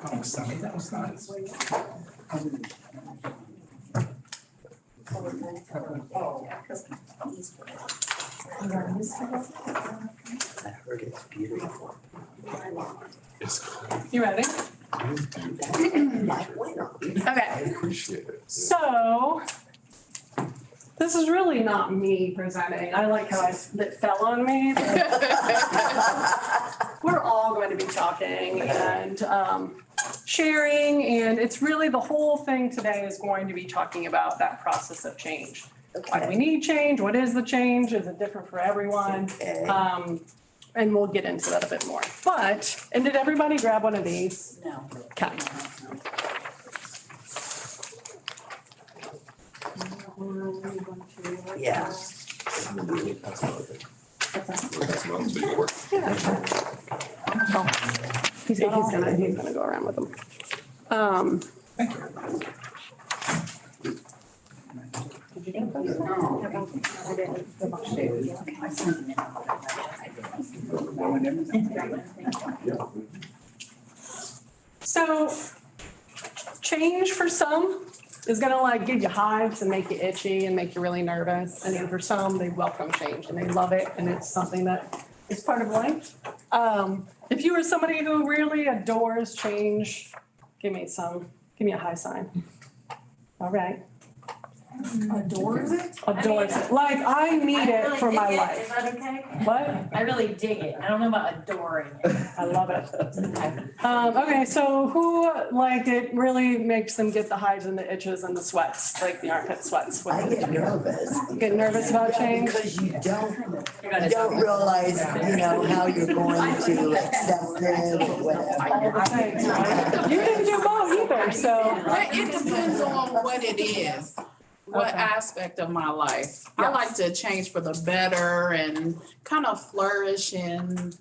Oh, Sunny, that was nice. I heard it's beautiful. It's cool. You ready? It's beautiful. I Okay, appreciate it. so this is really not me presenting. I like how it fell on me. We're all going to be talking and sharing, and it's really the whole thing today is going to be talking about that process of change. Why do we need change? What is the change? Is it different for everyone? Okay. And we'll get into that a bit more. But, and did everybody grab one of these? No. Okay. Yeah. That's not to your work. Yeah. Oh, he's gonna go around with them. Thank you. So change for some is gonna like give you hives and make you itchy and make you really nervous. And then for some, they welcome change and they love it and it's something that is part of life. If you are somebody who really adores change, give me a high sign. All right. Adores it? Adores it. Like I need it for my Is life. that okay? What? I really dig it. I don't know about adoring it. I love it. Okay. Okay, so who, like, it really makes them get the hives and the itches and the sweats, like the armpit sweats? I get nervous. Get nervous about Yeah, change? because you don't realize, how you're going to accept it or All whatever. the things, right? You didn't do both either, so. It depends on what it is, what Okay. aspect of my life. I Yes. like to change for the better and kind of flourish in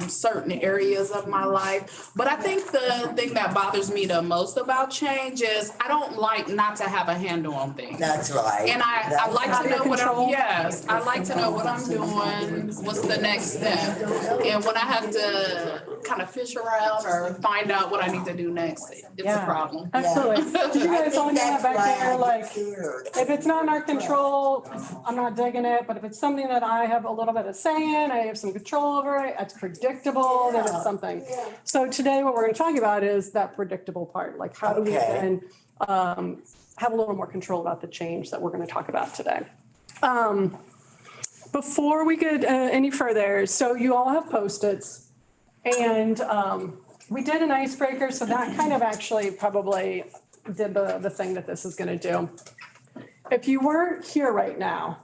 certain areas of my life. But I think the thing that bothers me the most about change is I don't like not to have a handle on things. That's right. And I That's like Out to of know what control. I like to know what I'm doing, what's the next step. And when I have to kind of fish around or find out what I need to do next, it's a Yeah. problem. Absolutely. Did you I guys all think know that that's why back there, I like, get scared. if it's not in our control, I'm not digging it, but if it's something that I have a little bit of say in, I have some control over it, it's predictable, then it's something. So today what we're gonna talk about is that predictable part, like how do we Okay. then have a little more control about the change that we're gonna talk about today. Before we get any further, so you all have Post-its and we did an icebreaker, so that kind of actually probably did the thing that this is gonna do. If you weren't here right now,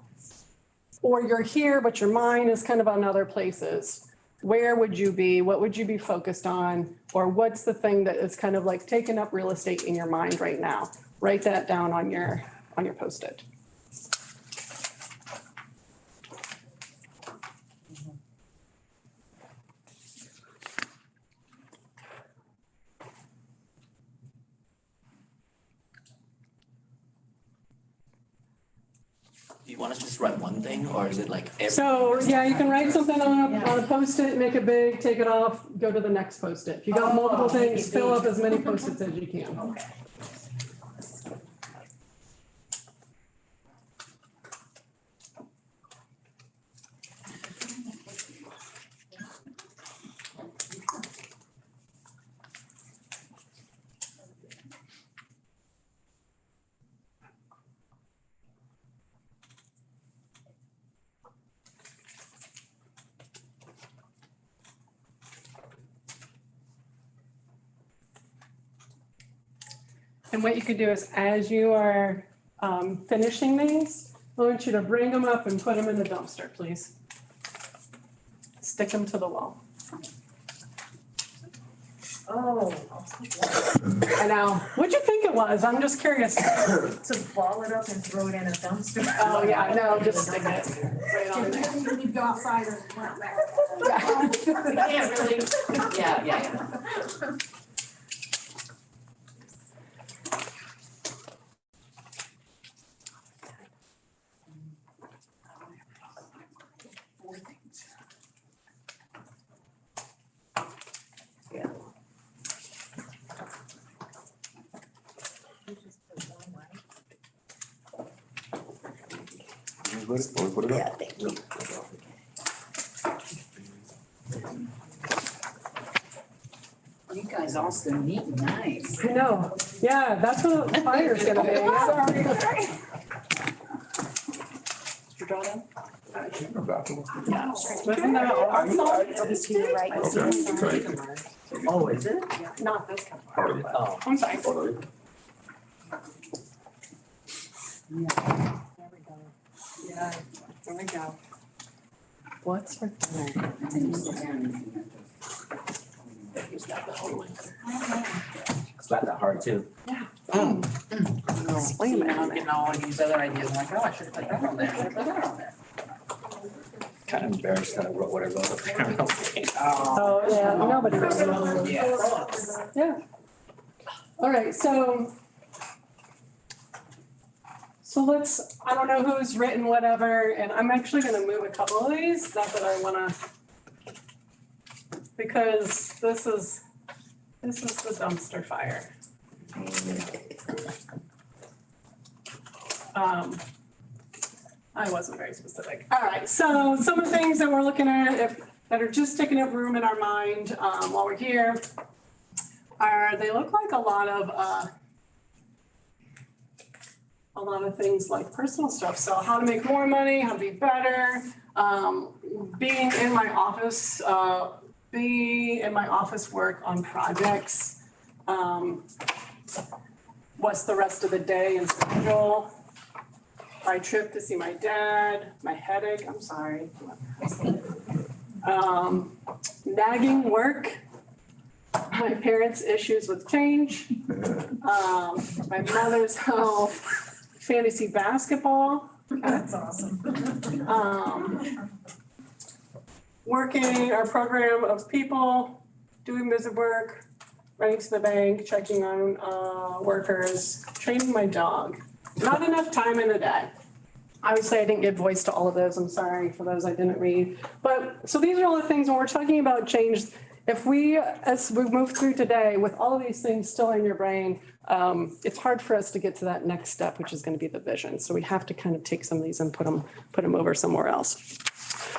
or you're here, but your mind is kind of on other places, where would you be? What would you be focused on? Or what's the thing that is kind of like taking up real estate in your mind right now? Write that down on your Post-it. Do you want us to just write one thing, or is it like every? So, yeah, you can write something on a Post-it, make it big, take it off, go to the next Post-it. If you got multiple things, fill up as many Post-its as you can. And what you could do is, as you are finishing these, I want you to bring them up and put them in the dumpster, please. Stick them to the wall. Oh, I know. What'd you think it was? I'm just curious. to ball it up and throw it in a dumpster. Oh, yeah, I know, just stick it right on there. You go outside and plant that. Yeah. Yeah, really. Yeah. Yeah, thank you. You guys all so neat and nice. I know. Yeah, that's what the fire's gonna be. Sorry. Did you draw them? Yeah. Wasn't that awesome? Oh, is it? Not this kind. Oh. I'm sorry. Yeah, there we go. What's for dinner? It's not that hard too. Slam it on it. Getting all these other ideas, I'm like, oh, I should have put that on there, I should have put that on there. Kind of embarrassed that I wrote what I wrote up there. Oh, yeah, nobody really knows. Yeah. All right, so let's, I don't know who's written whatever, and I'm actually gonna move a couple of these, not that I wanna, because this is the dumpster fire. I wasn't very specific. All right, so some of the things that we're looking at, that are just taking up room in our mind while we're here, they look like a lot of things like personal stuff. So how to make more money, how to be better, being in my office work on projects. What's the rest of the day and schedule? My trip to see my dad, my headache, I'm sorry. Nagging work, my parents' issues with change, my mother's health, fantasy basketball. That's awesome. Working our program of people, doing visit work, running to the bank, checking on workers, training my dog. Not enough time in the day. Obviously, I didn't give voice to all of those. I'm sorry for those I didn't read. But so these are all the things when we're talking about change. If we, as we move through today, with all of these things still in your brain, it's hard for us to get to that next step, which is going to be the vision. So we have to kind of take some of these and put them over somewhere else.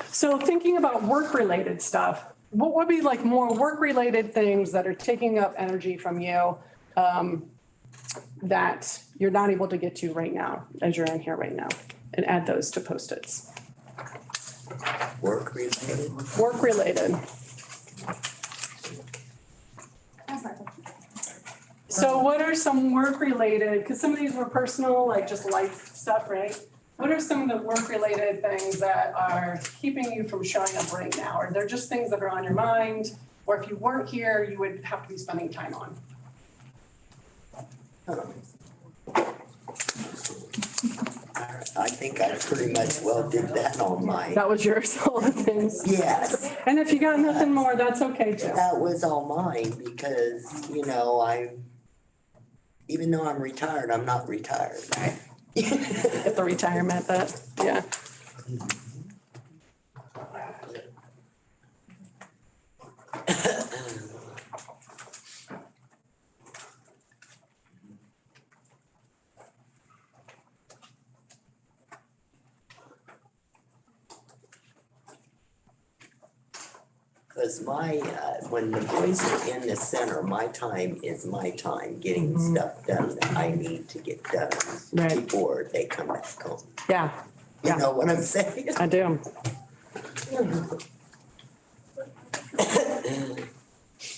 So thinking about work-related stuff, what would be like more work-related things that are taking up energy from you that you're not able to get to right now, as you're in here right now, and add those to Post-its. Work related? Work-related. So what are some work-related, because some of these were personal, like just life stuff, right? What are some of the work-related things that are keeping you from showing up right now? Are there just things that are on your mind? Or if you weren't here, you would have to be spending time on? I think I pretty much well did that on my, That was yours, all the things. yes, And if you got nothing more, that's okay too. that was all mine because, even though I'm retired, I'm not retired. Right. Get the retirement, yeah. Because when the boys are in the center, my time is my time, getting stuff done that I need to get done Right. before they come back home. Yeah, You know what I'm saying? I do.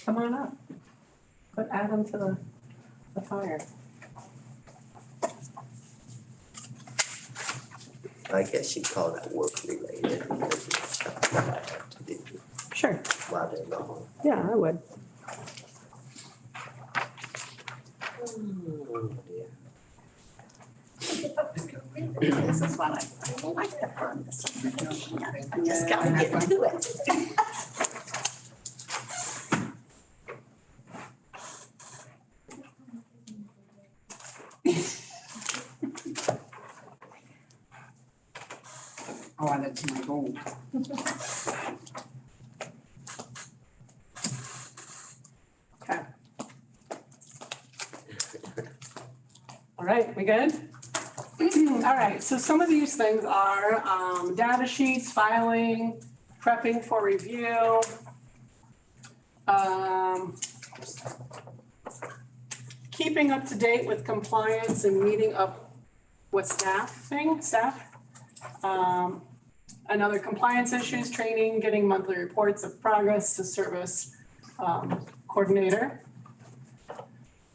Come on up. Add them to the fire. I guess you'd call that work related because it's stuff that I have to do Sure, while they're gone. yeah, I would. Oh, dear. This is what I like to burn this. I just gotta get to it. Oh, I let you go. Okay. All right, we good? All right, so some of these things are data sheets, filing, prepping for review. Keeping up to date with compliance and meeting up with staff. Another compliance issues, training, getting monthly reports of progress to service coordinator.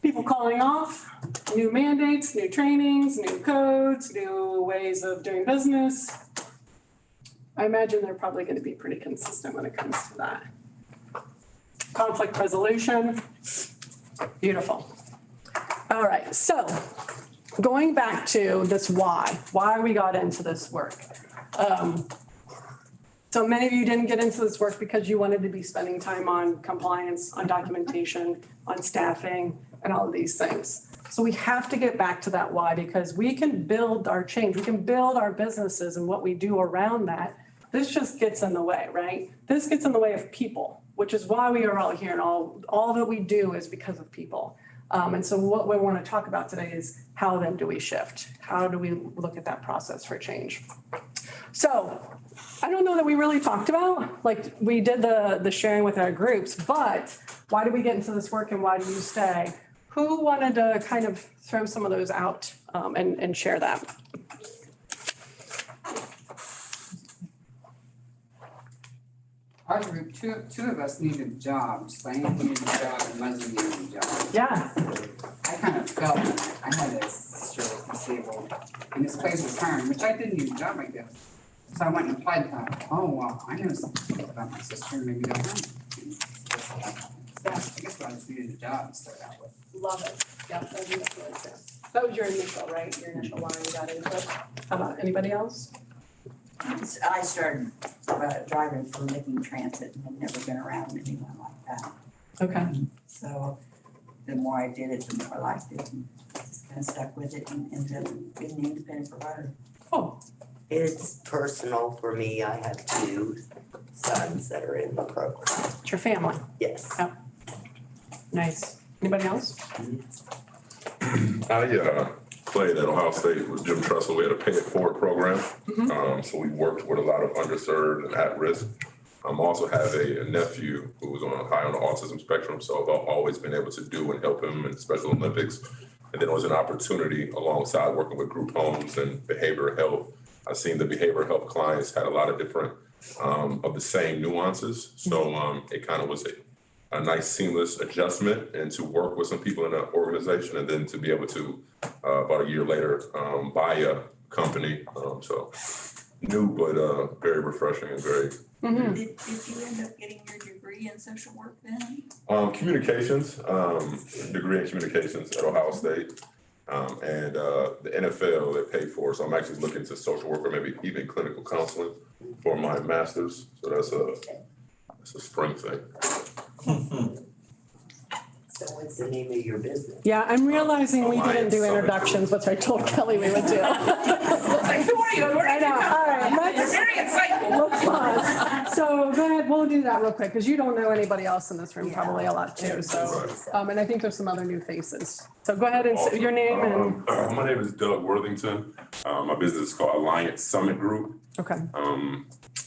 People calling off, new mandates, new trainings, new codes, new ways of doing business. I imagine they're probably going to be pretty consistent when it comes to that. Conflict resolution, beautiful. All right, so going back to this why we got into this work. So many of you didn't get into this work because you wanted to be spending time on compliance, on documentation, on staffing, and all of these things. So we have to get back to that why, because we can build our change, we can build our businesses and what we do around that. This just gets in the way, right? This gets in the way of people, which is why we are all here, and all that we do is because of people. And so what we want to talk about today is how then do we shift? How do we look at that process for change? So I don't know that we really talked about, like we did the sharing with our groups, but why did we get into this work and why do you stay? Who wanted to kind of throw some of those out and share that? Our group, two of us needed jobs. Diane needed a job and Leslie needed a job. Yeah. I kind of felt that I had a sister that was disabled and this place was hiring, which I didn't need a job, I guess. So I went and applied and thought, oh, well, I know something about my sister, maybe they'll hire me. So I guess I just needed a job to start out with. Love it. Yeah, that was your initial, right? Your initial why you got into it. How about anybody else? I started driving for Licking Transit and had never been around anyone like that. Okay. So the more I did it, the more I liked it and just kind of stuck with it and ended up being an independent provider. Cool. It's personal for me. I have 2 sons that are in the program. It's your family. Yes. Nice. Anybody else? I played at Ohio State with Jim Tressel. We had a Pay It Forward program. So we worked with a lot of underserved and at risk. Also have a nephew who was high on the autism spectrum. So I've always been able to do and help him in Special Olympics. And then it was an opportunity alongside working with group homes and behavioral health. I've seen the behavioral health clients had a lot of different of the same nuances. So it kind of was a nice seamless adjustment and to work with some people in the organization and then to be able to about a year later buy a company. So new but very refreshing and very Did you end up getting your degree in social work then? communications, degree in communications at Ohio State. And the NFL they paid for, so I'm actually looking to social work or maybe even clinical counseling for my master's. So that's a spring thing. So what's the name of your business? Yeah, I'm realizing we didn't do Alliance Summit introductions, which I told Kelly we would do. Like, who are you? Where I did you know. come All right, from? let's- You're very insightful. Let's pause. So go ahead, we'll do that real quick, because you don't know anybody else in this room probably a lot too, so. And I think there's some other new faces. So go ahead and say your name and, My name is Doug Worthington. My business is called Alliance Summit Group. okay.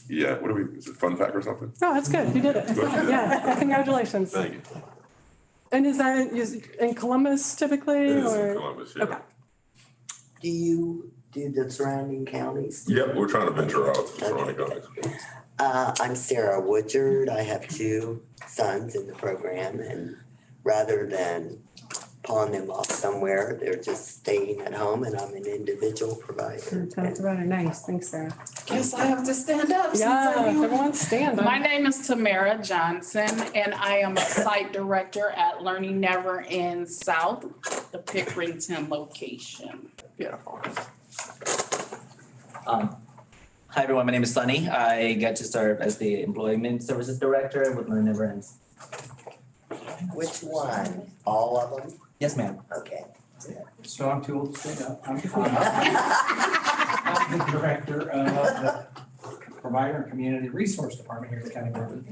Yeah, what are we, is it Fun Pack or something? Oh, that's good. You did it. Yeah, congratulations. Thank you. And is that in Columbus typically, It is in or? Columbus, yeah. Okay. Do you do the surrounding counties? Yep, we're trying to venture out to the surrounding counties. I'm Sarah Woodard. I have 2 sons in the program, and rather than pawn them off somewhere, they're just staying at home, and I'm an individual provider. That's rather nice. Thanks, Sarah. Guess I have to stand up. since Yeah, everyone- everyone stand My up. name is Tamara Johnson, and I am a site director at Learning Never Ends South, the Pickerington location. Beautiful. Hi, everyone. My name is Sunny. I get to serve as the Employment Services Director with Learn Never Ends. Which one? All of them? Yes, ma'am. Okay. So I'm too old to stand up. I'm the director of the Provider and Community Resource Department here at the County Board.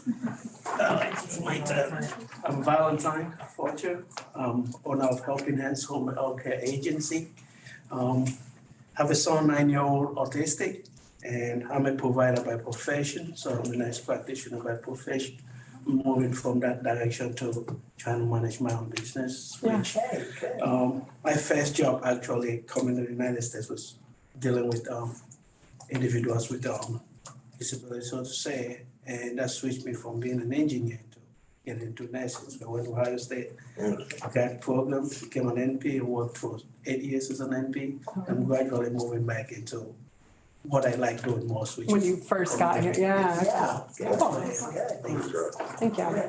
It's my turn. I'm Valentine Fortune, owner of Helping Hands Home Health Care Agency. Have a son, 9-year-old autistic, and I'm a provider by profession, so I'm a nurse practitioner by profession. I'm moving from that direction to trying to manage my own business, which, my first job actually coming to the United States was dealing with, individuals with, disabilities, so to say, and that switched me from being an engineer to getting into nursing. So I went to Ohio State, got programs, became an NP, worked for 8 years as an NP. I'm gradually moving back into what I like doing most, which When is. you first got here, yeah. Thank you.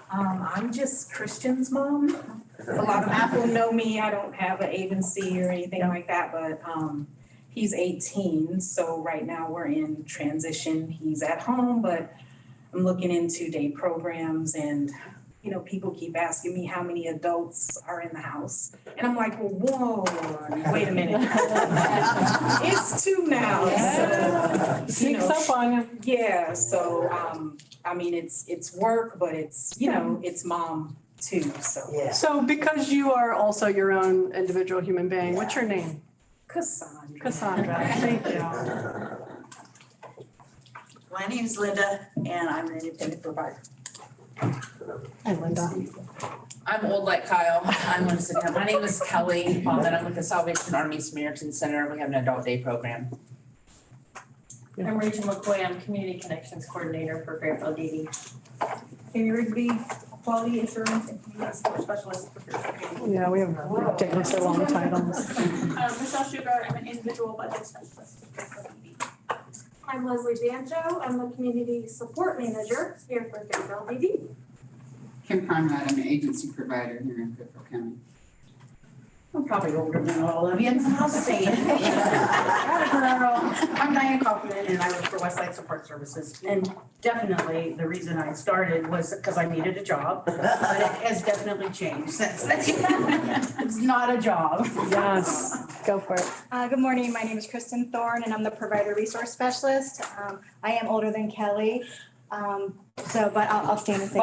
I'm just Christian's mom. A lot of people know me. I don't have an agency or anything like that, but he's 18, so right now we're in transition. He's at home, but I'm looking into day programs and, you know, people keep asking me how many adults are in the house. And I'm like, well, whoa, wait a minute. It's 2 now, so, you Sneaks know, up on you. yeah, so, I mean, it's work, but it's, you know, it's mom too, so. Yeah. So because you are also your own individual human being, what's your name? Cassandra. Cassandra, thank you. My name is Linda, and I'm an independent provider. Hi, Linda. I'm old like Kyle. I'm Linda. My name is Kelly, and I'm with the Salvation Army Samaritan Center. We have an adult day program. I'm Rachel McCoy. I'm Community Connections Coordinator for Fairfield DD. Amy Rigby, Quality Assurance and Community Support Specialist for Fairfield. Yeah, we have ridiculously long titles. Michelle Sugar, I'm an individual budget specialist for Fairfield DD. I'm Leslie Banjo. I'm the Community Support Manager here for Fairfield DD. Kim Conrad, I'm an agency provider here in Fairfield County. I'm probably older than all of you. I'll say it. I'm Diane Kaufman, and I work for Westside Support Services. And definitely, the reason I started was because I needed a job, but it has definitely changed since then. It's not a job. Yes, go for it. Good morning, my name is Kristen Thorne and I'm the Provider Resource Specialist. I am older than Kelly, but I'll stand and say.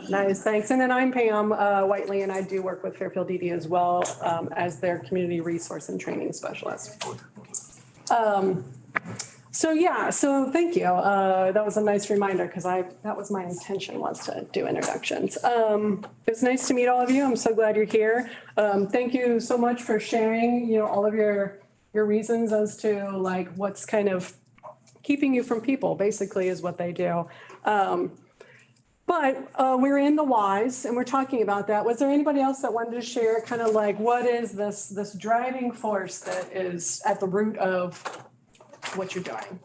Nice, thanks. And then I'm Pam Whiteley, and I do work with Fairfield DD as well as their Community Resource and Training Specialist. So thank you. That was a nice reminder because that was my intention, was to do introductions. It's nice to meet all of you. I'm so glad you're here. Thank you so much for sharing, you know, all of your reasons as to like what's kind of keeping you from people, basically, is what they do. But we're in the whys and we're talking about that. Was there anybody else that wanted to share kind of like what is this driving force that is at the root of what you're doing?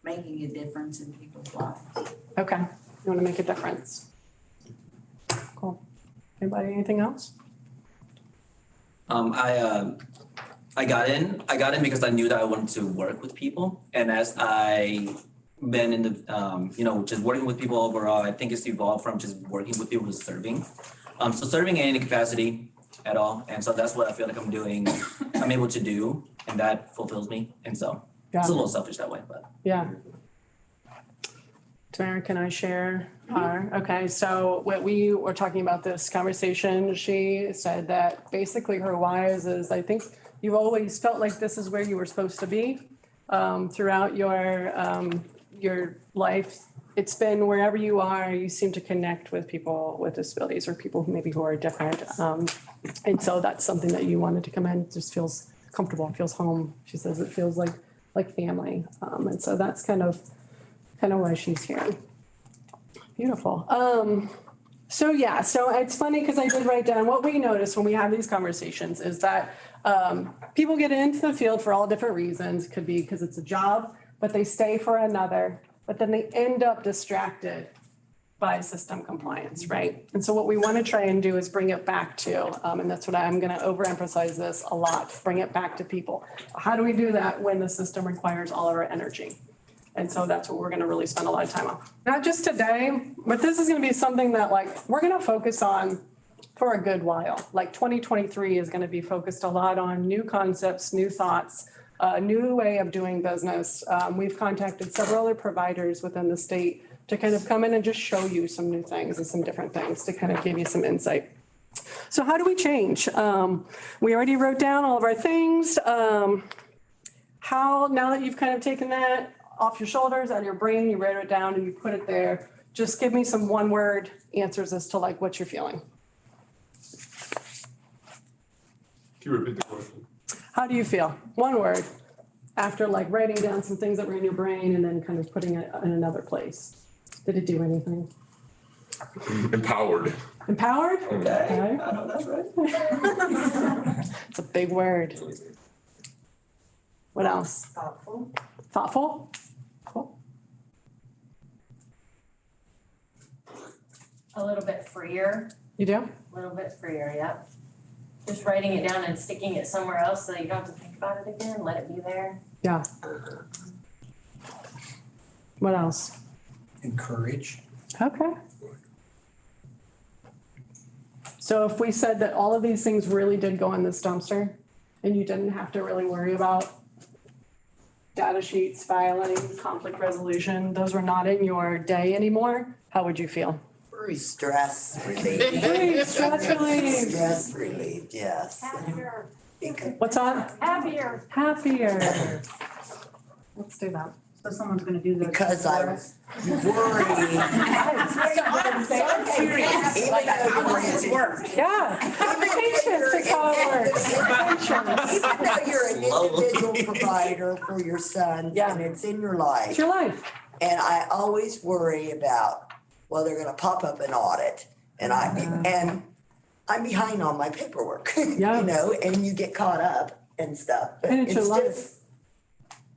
Making a difference in people's lives. Okay, you want to make a difference? Cool. Anybody, anything else? I got in because I knew that I wanted to work with people. And as I been in the, just working with people overall, I think it's evolved from just working with people to serving. So serving in any capacity at all. And so that's what I feel like I'm able to do, and that fulfills me. And so it's a little selfish that way, but. Yeah. Tamara, can I share? Okay, so when we were talking about this conversation, she said that basically her why is I think you've always felt like this is where you were supposed to be throughout your life. It's been wherever you are, you seem to connect with people with disabilities or people who are different. And so that's something that you wanted to come in, just feels comfortable, feels home. She says it feels like family. And so that's kind of why she's here. Beautiful. So it's funny because I did write down what we notice when we have these conversations is that people get into the field for all different reasons. It could be because it's a job, but they stay for another, but then they end up distracted by system compliance, right? And so what we want to try and do is bring it back to, and that's what I'm going to overemphasize this a lot, bring it back to people. How do we do that when the system requires all of our energy? And so that's what we're going to really spend a lot of time on. Not just today, but this is going to be something that we're going to focus on for a good while. 2023 is going to be focused a lot on new concepts, new thoughts, a new way of doing business. We've contacted several other providers within the state to kind of come in and just show you some new things and some different things to kind of give you some insight. So how do we change? We already wrote down all of our things. How, now that you've kind of taken that off your shoulders, out of your brain, you wrote it down and you put it there, just give me some one-word answers as to like what you're feeling. Can you repeat the question? How do you feel? One word, after like writing down some things that were in your brain and then kind of putting it in another place. Did it do anything? Empowered. Empowered? Okay, I know that's right. It's a big word. What else? Thoughtful. Thoughtful? Cool. A little bit freer, You do? a little bit freer, yep. Just writing it down and sticking it somewhere else so you don't have to think about it again, let it be there. Yeah. What else? Encourage. Okay. So if we said that all of these things really did go in this dumpster and you didn't have to really worry about data sheets, filing, conflict resolution, those were not in your day anymore, how would you feel? Stress relieved. Free, stress relieved. Stress relieved, yes. Happier. What's on? Happier. Happier. Let's do that. So someone's gonna do the. Because I worry. Yeah, patience is how it works. Patience. Even though you're an individual provider for your son Yeah. and it's in your life. It's your life. And I always worry about, well, they're gonna pop up an audit and I'm behind on my paperwork, Yeah. you know, and you get caught up and stuff. But And it's your life. just,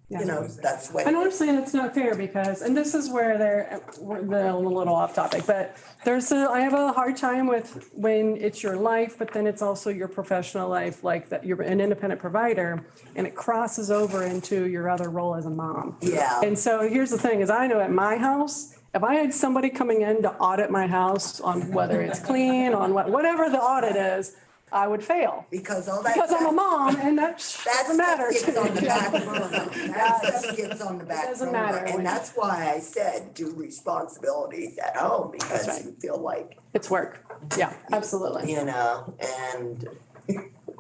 you know, that's what. And honestly, it's not fair because, and this is where they're a little off topic, but I have a hard time with when it's your life, but then it's also your professional life, like that you're an independent provider and it crosses over into your other role as a mom. Yeah. And so here's the thing is I know at my house, if I had somebody coming in to audit my house on whether it's clean, on whatever the audit is, I would fail. Because all that. Because I'm a mom and that That doesn't matter. stuff gets on the back burner. That stuff gets on the back doesn't burner. matter when- And that's why I said do responsibilities at home because right. you feel like, It's work. Yeah, absolutely. you know, and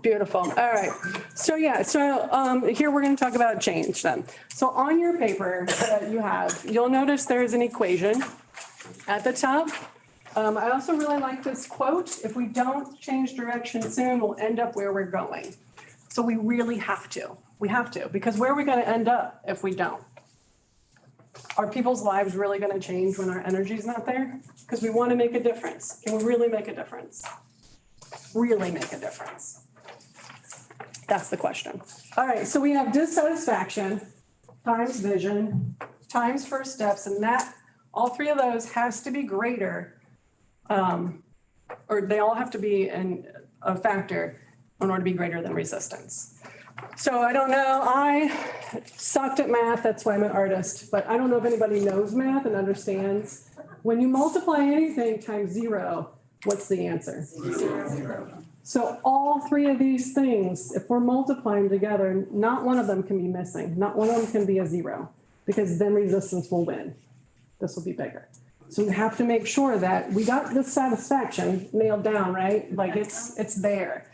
Beautiful. All right. So yeah, here we're going to talk about change then. So on your paper that you have, you'll notice there's an equation at the top. I also really like this quote, if we don't change direction soon, we'll end up where we're going. So we really have to. We have to, because where are we going to end up if we don't? Are people's lives really going to change when our energy's not there? Because we want to make a difference. Can we really make a difference? Really make a difference? That's the question. All right, so we have dissatisfaction times vision times first steps, and that, all three of those has to be greater, or they all have to be a factor in order to be greater than resistance. So I don't know, I sucked at math, that's why I'm an artist, but I don't know if anybody knows math and understands. When you multiply anything times zero, what's the answer? Zero. So all three of these things, if we're multiplying together, not one of them can be missing. Not one of them can be a zero, because then resistance will win. This will be bigger. So we have to make sure that we got this satisfaction nailed down, right? Like it's there.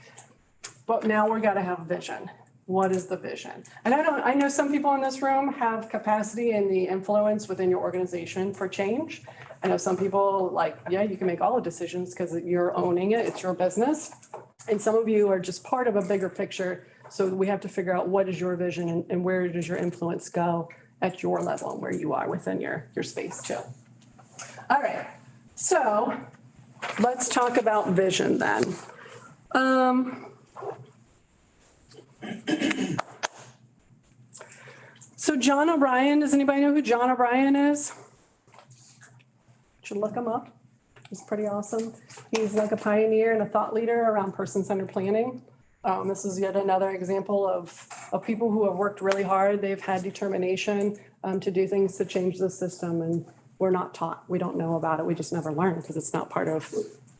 But now we're gotta have vision. What is the vision? And I know some people in this room have capacity and the influence within your organization for change. I know some people like, yeah, you can make all the decisions because you're owning it, it's your business. And some of you are just part of a bigger picture. So we have to figure out what is your vision and where does your influence go at your level and where you are within your space too. All right, so let's talk about vision then. So John O'Brien, does anybody know who John O'Brien is? Should look him up. He's pretty awesome. He's like a pioneer and a thought leader around person-centered planning. This is yet another example of people who have worked really hard. They've had determination to do things to change the system, and we're not taught. We don't know about it. We just never learn because it's not part of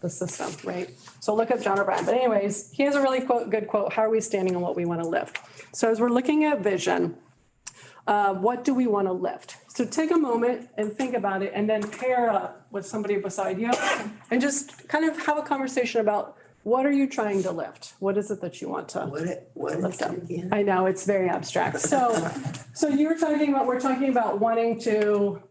the system, right? So look up John O'Brien. But anyways, he has a really good quote. How are we standing on what we want to lift? So as we're looking at vision, what do we want to lift? So take a moment and think about it, and then pair up with somebody beside you and just kind of have a conversation about what are you trying to lift? What is it that you want to What lift is up? it again? I know, it's very abstract. So we're talking about wanting to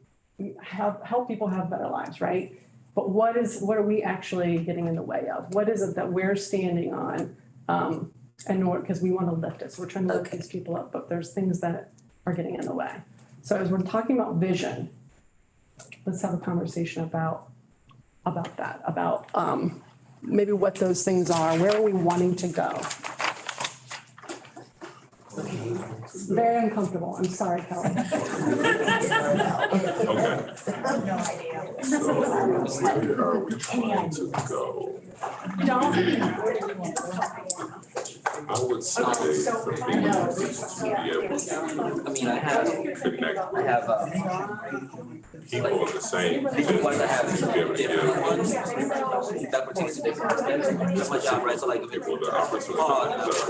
help people have better lives, right? But what are we actually getting in the way of? What is it that we're standing on? Because we want to lift it. So we're trying to lift these people up, but there's things that are getting in the way. So as we're talking about vision, let's have a conversation about that, about maybe what those things are. Where are we wanting to go? Very uncomfortable. I'm sorry, Kelly. Okay. So where are we trying to go? I would say for me, is to be able to I have people of the same ones vision that have to be able to different give ones that pertain to different perspectives. That's my job, right? So like, people the opportunity to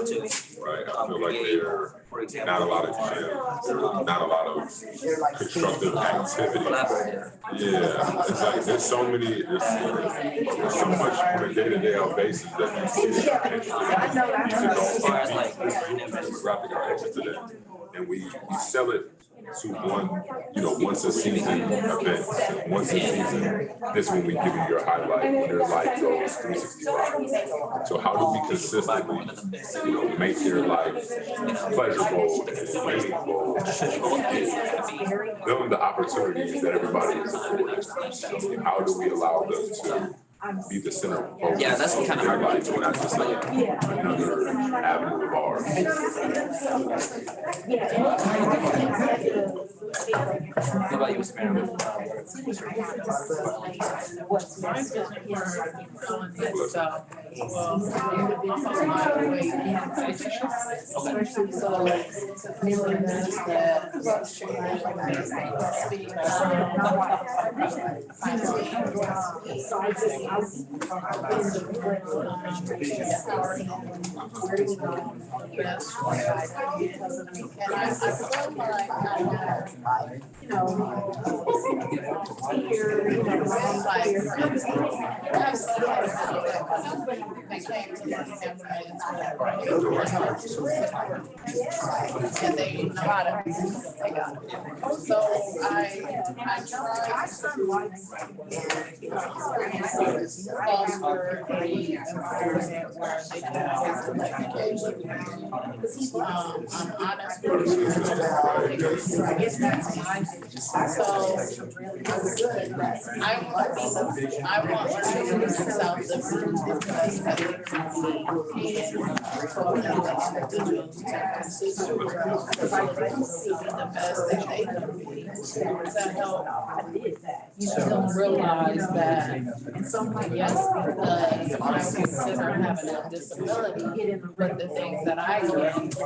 to, right? I feel like there for example, not a lot of gyms, there's not a lot of constructive activity. Yeah, it's like there's so much on a day-to-day basis that you see that are interested. as far as like, Demographic are interested in, and we sell it to once a season event. Once a season, this when we give you your highlight, when your life goes 365. So how do we consistently, make your life pleasurable and meaningful, building the opportunities that everybody is afforded? How do we allow them to be the center of focus? Yeah, that's kind of their life, not just like another avenue of ours. what about you, Mr. And they know how to, they got it. So I tried foster a environment where they can have education. I'm honest with you. I want children to self-live because I think the best that they can be to help them realize that yes, because I consider having a disability, but the things that I can do,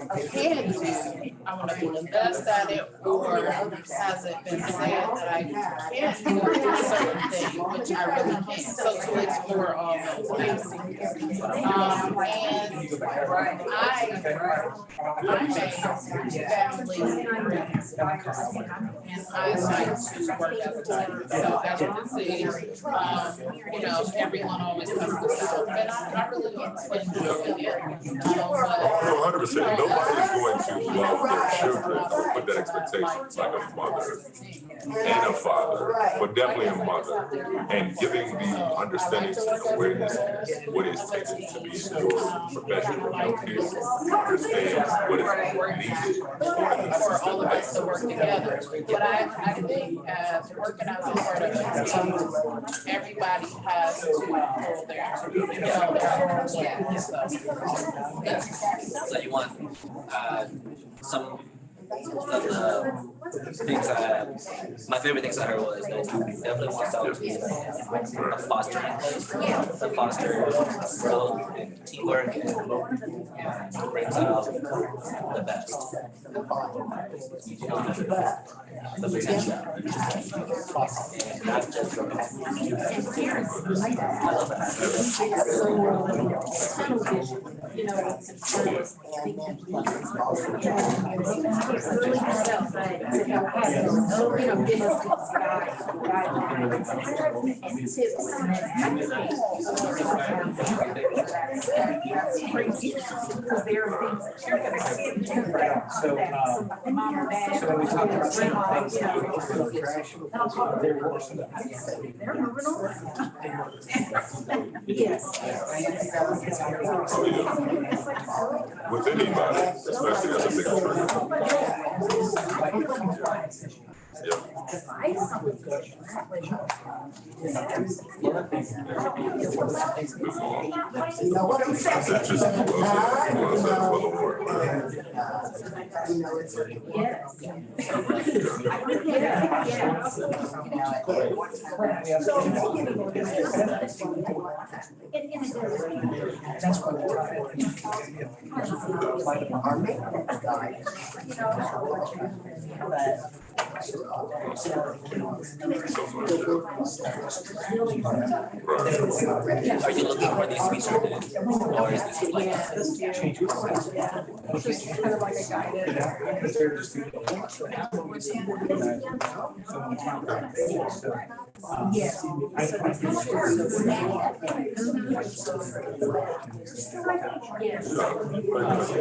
I want to be the best at it, or has it been said that I can't do certain things, which I really can't. So to explore all those things. And I made family and I like to work as a team. So as you can see, everyone always comes to South, and I really enjoy it. 100%. Nobody is going to love their children or put that expectation like a mother and a father, but definitely a mother, and giving the understanding and awareness of what it's taken to be in your profession or your kids understand what is needed for all of us to work together. But I think as working as a part of a team, everybody has to hold their weight. So you want some of the my favorite things I heard was that he definitely wants out to be a fostering place, that fosters growth and teamwork and brings out the best. The potential. And not just from I love So when we talk about some things, there were some. They're moving on. Yes. Oh, yeah. With anybody, especially as a big church. Yeah. That's interesting. Well said for the Lord. That's what Are you looking for these to be turned in, or is this like? It's just kind of like a guided. Yes.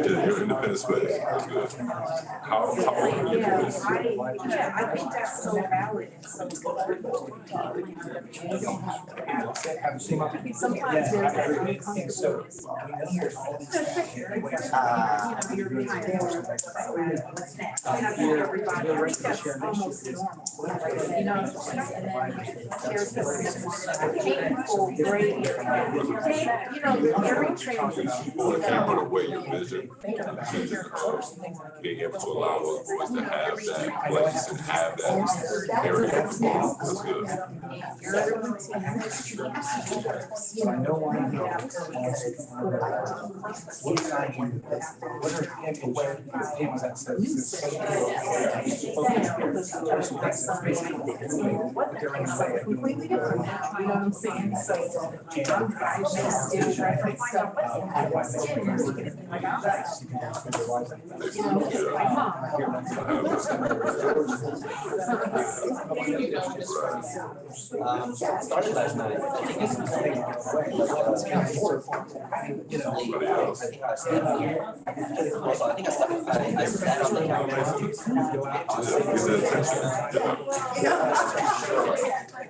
You're independent space. That's good. How long have you been this? I think that's so valid and so Sometimes there's every transition. You can't put away your vision. Being able to allow us to have that place and have that area. That's good. I know why. What can I do? What are things that says? Completely different now, you know what I'm saying? So I just do reference stuff. Started last night. I think it's also, I think I sat on the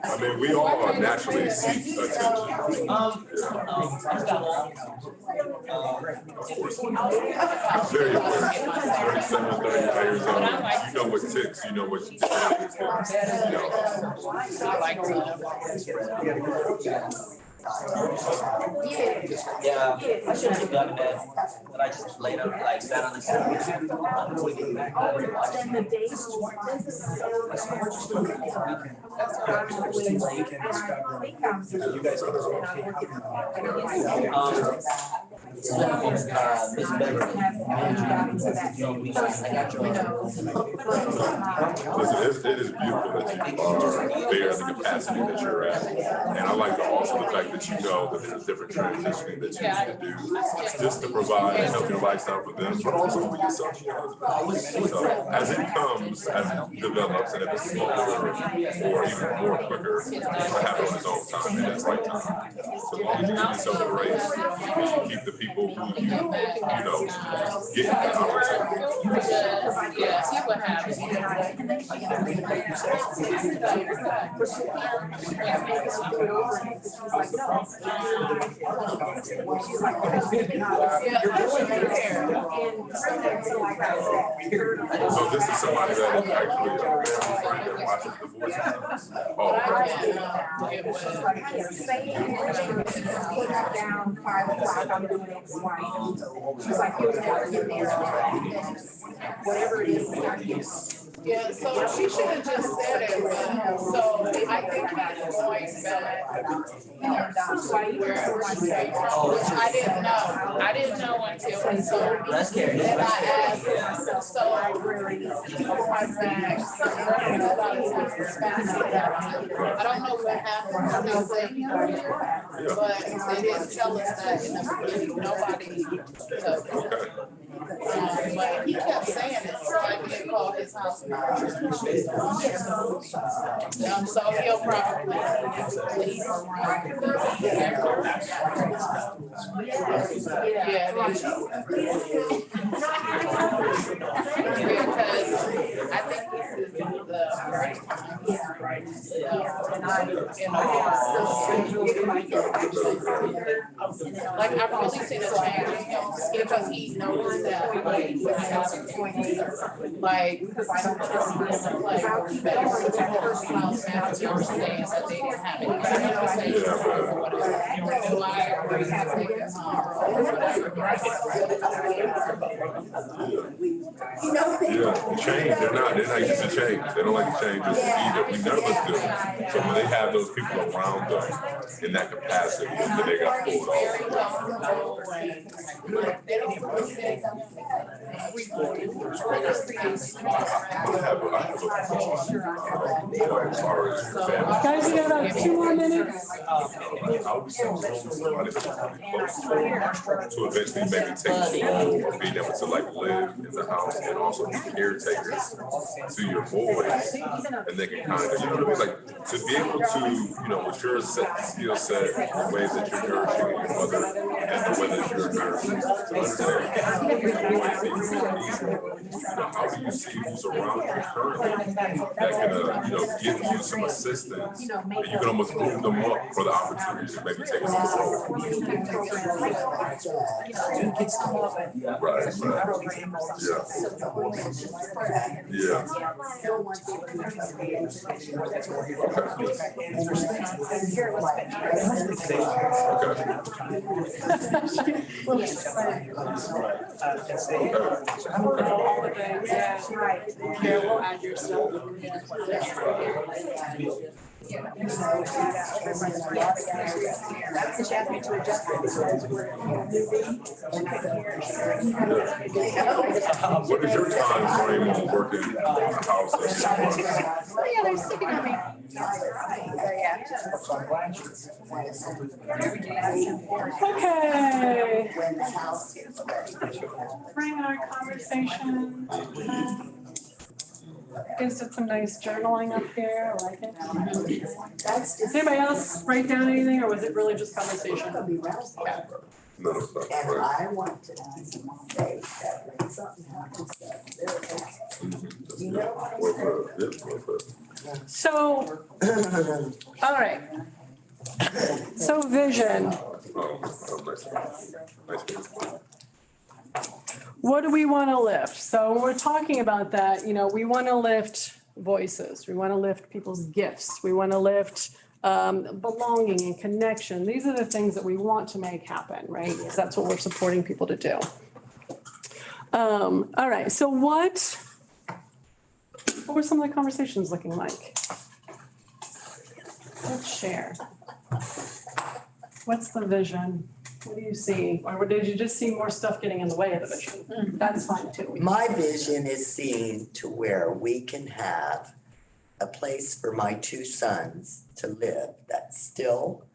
I mean, we all naturally seek attention. Very aware. 37, 30 years old. You know what ticks, you know what you Yeah, I should have gotten that, but I just laid out, like, sat on the couch. Then the days Miss Beverly. Listen, it is beautiful that you are there, the capacity that you're at. And I like also the fact that you know that there's different transitioning that you need to do just to provide and help your lifestyle for them, but also for yourself. So as it comes, as it develops, and if it's slower or even more quicker, it will happen on its own time and its right time. So as long as you keep yourself in the race, you keep the people who you know get that opportunity. Yeah, see what happens. So this is somebody that is actually a family friend that watches The Voice. down 5 o'clock on the next one. She's like, you'll never get there. Whatever it is, it's not you. Yeah, so she should have just said it, but, so I think he's going back. Wherever she came from, which I didn't know. I didn't know until he told me. That's scary. And I asked him, so I really, right back. I don't know what happened, I know they but they didn't tell us that in the beginning, nobody told us. But he kept saying it, so I did call his house. So he'll probably leave around. Yeah, because I think this is the first time. Like, I've really seen a change in him because he knows that, like, because I don't trust him to play. But the first house manager was saying that they didn't have any conversations or whatever. So I agree to take it home. Yeah, change, they're not used to change, they don't like to change just either, none of us do. So when they have those people around them in that capacity, then they got pulled off. Guys, we got about 2 more minutes. To eventually maybe take control of being able to like live in the house and also be caretakers to your boys. And they can kind of, you know what I mean? Like to be able to, with your skill set, the way that you're nourishing your mother and the way that you're nourishing to understand how do you see who's around you currently that can, give you some assistance and you can almost move them up for the opportunity to maybe take control. Right. Yeah. Yeah, we'll add your stuff. She asked me to adjust it because we're moving. What is your time frame on working on the house? Oh, yeah, they're sticking at me. Okay. Bring our conversation. Guys did some nice journaling up here, I like it. Does anybody else write down anything, or was it really just conversation? No, And I want to say that when something happens, So, all right. So vision. What do we want to lift? So when we're talking about that, we want to lift voices. We want to lift people's gifts. We want to lift belonging and connection. These are the things that we want to make happen, right? Because that's what we're supporting people to do. All right. So what were some of the conversations looking like? Let's share. What's the vision? What do you see? Or did you just see more stuff getting in the way of the vision? That's fine too. My vision is seen to where we can have a place for my 2 sons to live that's still,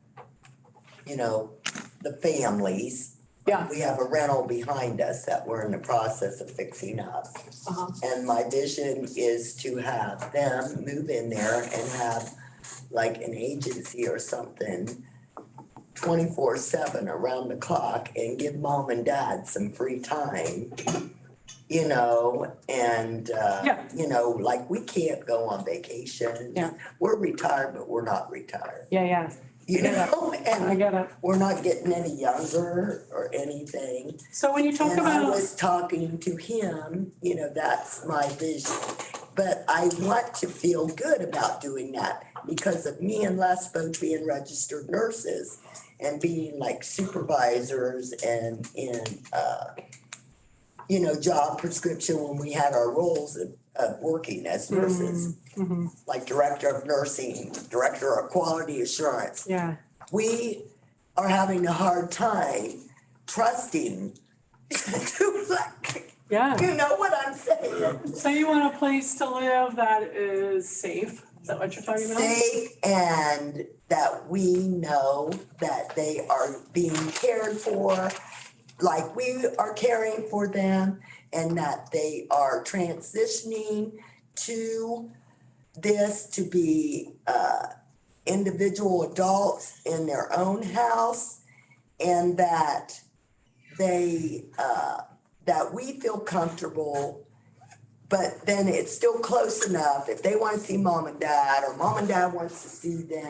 the families. Yeah. We have a rental behind us that we're in the process of fixing up. Uh-huh. And my vision is to have them move in there and have like an agency or something 24/7 around the clock and give mom and dad some free time, and, like we can't go on vacation. Yeah. We're retired, but we're not retired, Yeah. and I get it. we're not getting any younger or anything. So when you talk And I about, was talking to him, that's my vision. But I want to feel good about doing that because of me and Les both being registered nurses and being like supervisors and in job prescription when we had our roles of working as nurses, like director of nursing, director of quality assurance. Yeah. We are having a hard time trusting to Yeah. you know what I'm saying? So you want a place to live that is safe? Is that what you're talking about? Safe, and that we know that they are being cared for like we are caring for them, and that they are transitioning to this to be individual adults in their own house, and that they that we feel comfortable, but then it's still close enough if they want to see mom and dad, or mom and dad wants to see them,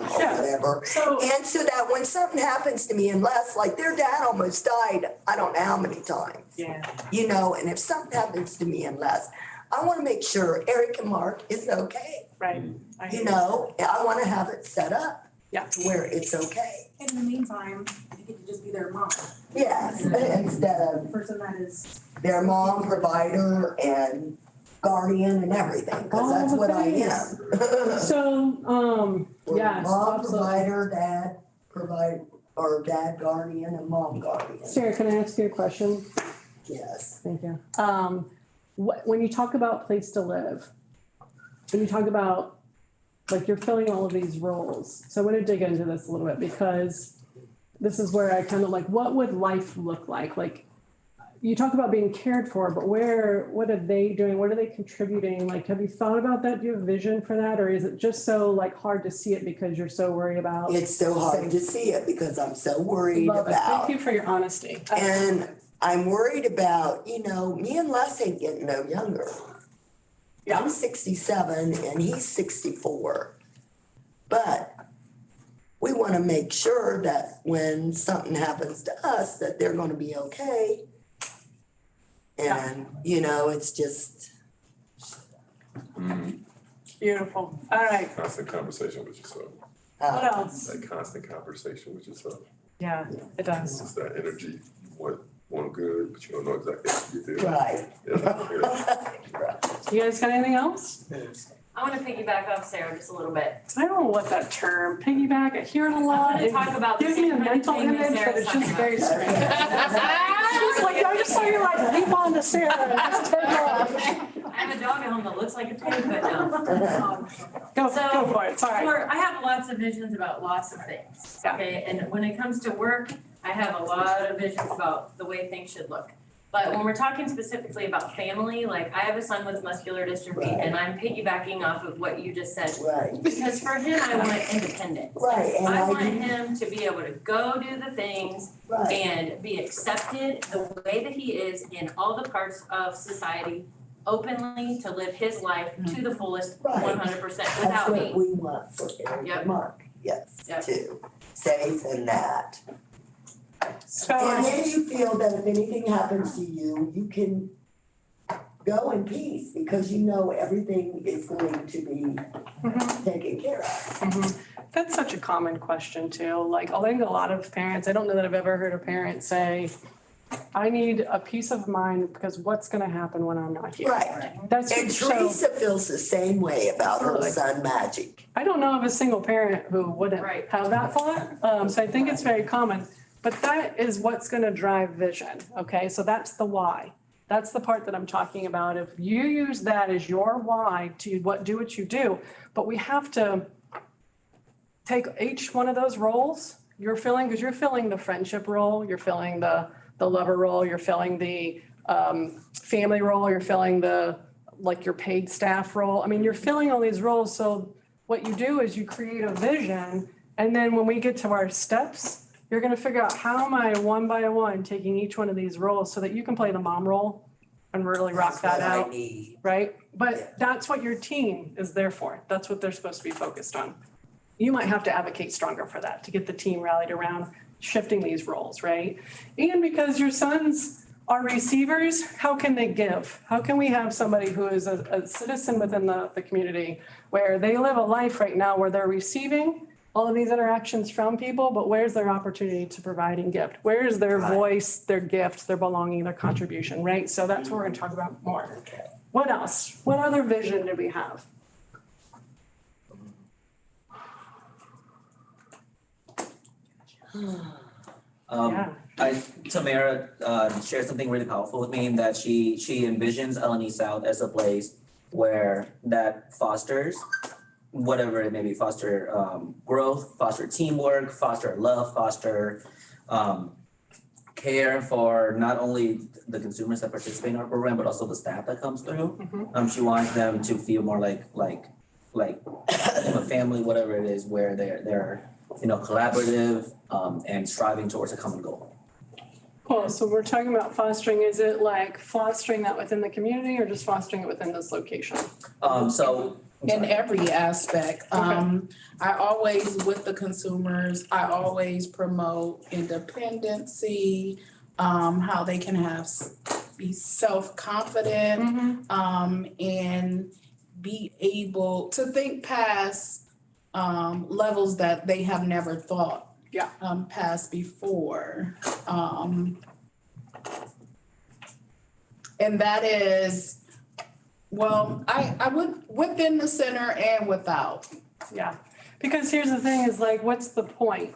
or Yeah. whatever. So- And so that when something happens to me, unless like their dad almost died, I don't know how many times. Yeah. And if something happens to me, unless, I want to make sure Eric and Mark is okay. Right. I want to have it set up. Yeah. To where it's okay. In the meantime, you get to just be their mom. Yes, instead of The person that is. their mom, provider, and guardian and everything, because All that's the what I things. am. So, yes, Mom, absolutely. provider, or dad guardian and mom guardian. Sarah, can I ask you a question? Yes. Thank you. When you talk about place to live, when you talk about, like, you're filling all of these roles. So I want to dig into this a little bit, because this is where I kind of like, what would life look like? Like, you talk about being cared for, but what are they doing? What are they contributing? Like, have you thought about that? Do you have a vision for that? Or is it just so like hard to see it because you're so worried about? It's so hard to see it because I'm so worried Love it. about. Thank you for your honesty. And I'm worried about, me and Les ain't getting no younger. I'm 67 and he's 64. But we want to make sure that when something happens to us, that they're going to be okay. And, it's just. Beautiful. All right. Constant conversation with yourself. What else? That constant conversation with yourself. Yeah, it does. It's that energy, want good, but you don't know exactly what you do. Right. You guys got anything else? I want to piggyback off Sarah just a little bit. I don't know what that term, piggyback, I hear it a lot. I want to talk about the Gives me a same kind of mental thing that image, but Sarah's it's just talking very about. strange. It's like, I just saw you like leap on to Sarah and just take off. I have a dog at home that looks like a pig, but no. Go for it, sorry. I have lots of visions about lots of things, okay? And when it comes to work, I have a lot of visions about the way things should look. But when we're talking specifically about family, like I have a son with muscular dystrophy, and I'm piggybacking off of what you just said. Right. Because for him, I want independence. Right, and I I want do- him to be able to go do the things Right. and be accepted the way that he is in all the parts of society, openly to live his life to the fullest, Right. 100% That's without what me. we want for Eric Yep. and Mark, yes, Yep. too. Safe and that. So, And then you feel that if anything happens to you, you can go in peace because you know everything is going to be taken care of. that's such a common question too. Like, I think a lot of parents, I don't know that I've ever heard a parent say, I need a peace of mind because what's gonna happen when I'm not here? Right. That's And so, Teresa feels the same way about her Absolutely. son Magic. I don't know of a single parent who wouldn't Right. have that thought. So I think it's very common. But that is what's gonna drive vision, okay? So that's the why. That's the part that I'm talking about. If you use that as your why to do what you do, but we have to take each one of those roles you're filling, because you're filling the friendship role, you're filling the lover role, you're filling the family role, you're filling your paid staff role. I mean, you're filling all these roles. So what you do is you create a vision, and then when we get to our steps, you're gonna figure out how am I one by one taking each one of these roles so that you can play the mom role and really rock that That's what I out, need. right? But that's what your team is there for. That's what they're supposed to be focused on. You might have to advocate stronger for that to get the team rallied around shifting these roles, right? And because your sons are receivers, how can they give? How can we have somebody who is a citizen within the community where they live a life right now where they're receiving all of these interactions from people, but where's their opportunity to provide and gift? Where is their voice, their gift, their belonging, their contribution, right? So that's what we're gonna talk about more. What else? What other vision do we have? Yeah. Tamara shared something really powerful with me in that she envisions LNE South as a place where that fosters whatever it may be, foster growth, foster teamwork, foster love, foster care for not only the consumers that participate in our program, but also the staff that comes through. She wants them to feel more like a family, whatever it is, where they're collaborative and striving towards a common goal. Cool, so we're talking about fostering, is it like fostering that within the community or just fostering it within this location? In every aspect, I always, with the consumers, I always promote independency, how they can be self-confident, and be able to think past levels that they have never thought past before. And that is, well, I would, within the center and without. Yeah, because here's the thing is like, what's the point?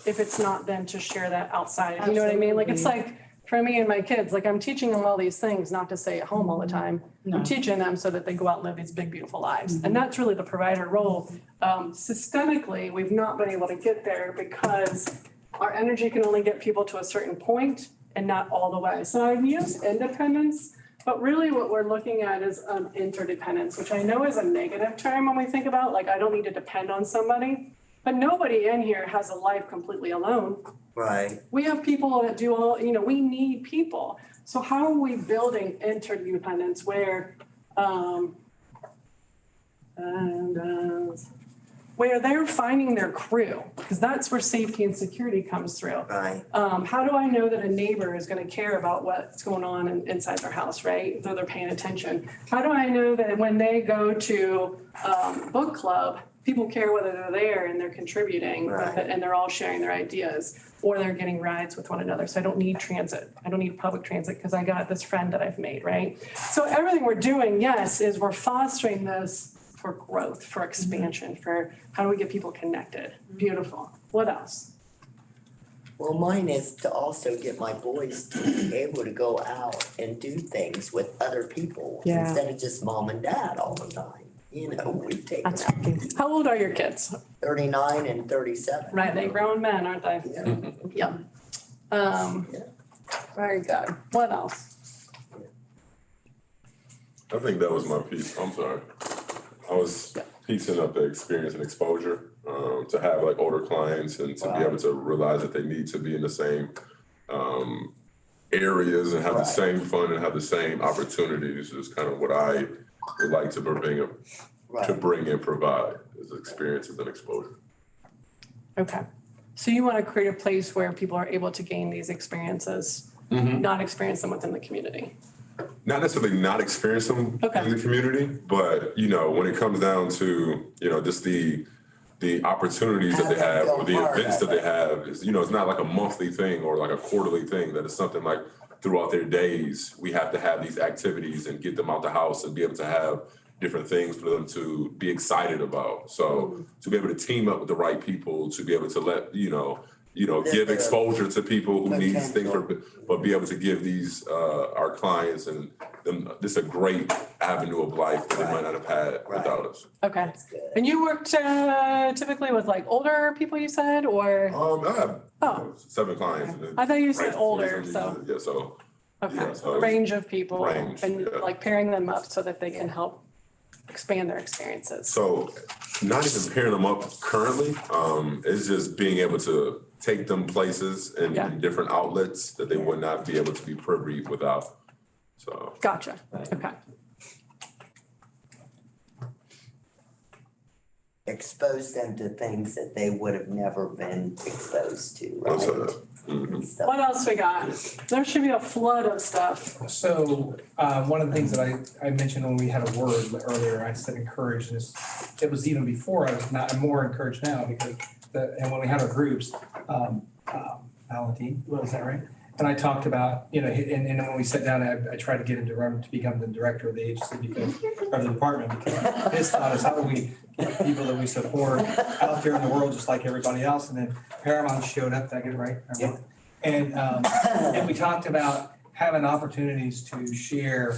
If it's not then to share that outside, you know what I mean? Like, it's like, for me and my kids, like I'm teaching them all these things, not to stay at home all the time. I'm teaching them so that they go out and live these big, beautiful lives. And that's really the provider role. Systemically, we've not been able to get there because our energy can only get people to a certain point and not all the way. So I've used independence, but really what we're looking at is interdependence, which I know is a negative term when we think about, like, I don't need to depend on somebody. But nobody in here has a life completely alone. Right. We have people that do all, we need people. So how are we building interdependence where, where they're finding their crew? Because that's where safety and security comes through. Right. How do I know that a neighbor is going to care about what's going on inside their house, right? So they're paying attention. How do I know that when they go to book club, people care whether they're there and they're contributing with it and they're all sharing their ideas or they're getting rides with one another. So I don't need transit. I don't need public transit because I got this friend that I've made, right? So everything we're doing, yes, is we're fostering this for growth, for expansion, for how do we get people connected? Beautiful. What else? Well, mine is to also get my boys to be able to go out and do things with other people instead of just mom and dad all the time. We take them out. How old are your kids? 39 and 37. Right, they grown men, aren't they? Yeah. Very good. What else? I think that was my piece. I'm sorry. I was piecing up the experience and exposure, to have like older clients and to be able to realize that they need to be in the same areas and have the same fun and have the same opportunities is kind of what I would like to bring and provide as experiences and exposure. Okay. So you want to create a place where people are able to gain these experiences, not experience them within the community. Not necessarily not experience them in the community, but when it comes down to, just the opportunities that they have or the events that they have is, it's not like a monthly thing or like a quarterly thing, that is something like throughout their days, we have to have these activities and get them out the house and be able to have different things for them to be excited about. So to be able to team up with the right people, to be able to let, give exposure to people who need things, but be able to give these, our clients and them, this is a great avenue of life that they might not have had without us. Okay. And you worked typically with like older people, you said, or? I have 7 clients. I thought you said older, so. Yeah, so. Okay, Yeah, so range of people and yeah. like pairing them up so that they can help expand their experiences. So not even pairing them up currently, it's just being able to take them places and in different outlets that they would not be able to be privy without, so. Gotcha, okay. Expose them to things that they would have never been exposed to, What's right? that? and stuff. What else we got? There should be a flood of stuff. So, one of the things that I mentioned when we had a word earlier, I said encouraged, and it was even before, I'm more encouraged now because and when we had our groups, Valentine, was that right? And I talked about, and when we sat down, I tried to get him to become the director of the agency because, of the department, because his thought is how do we get people that we support out there in the world just like everybody else? And then Paramount showed up, did I get it right? Yeah. And we talked about having opportunities to share,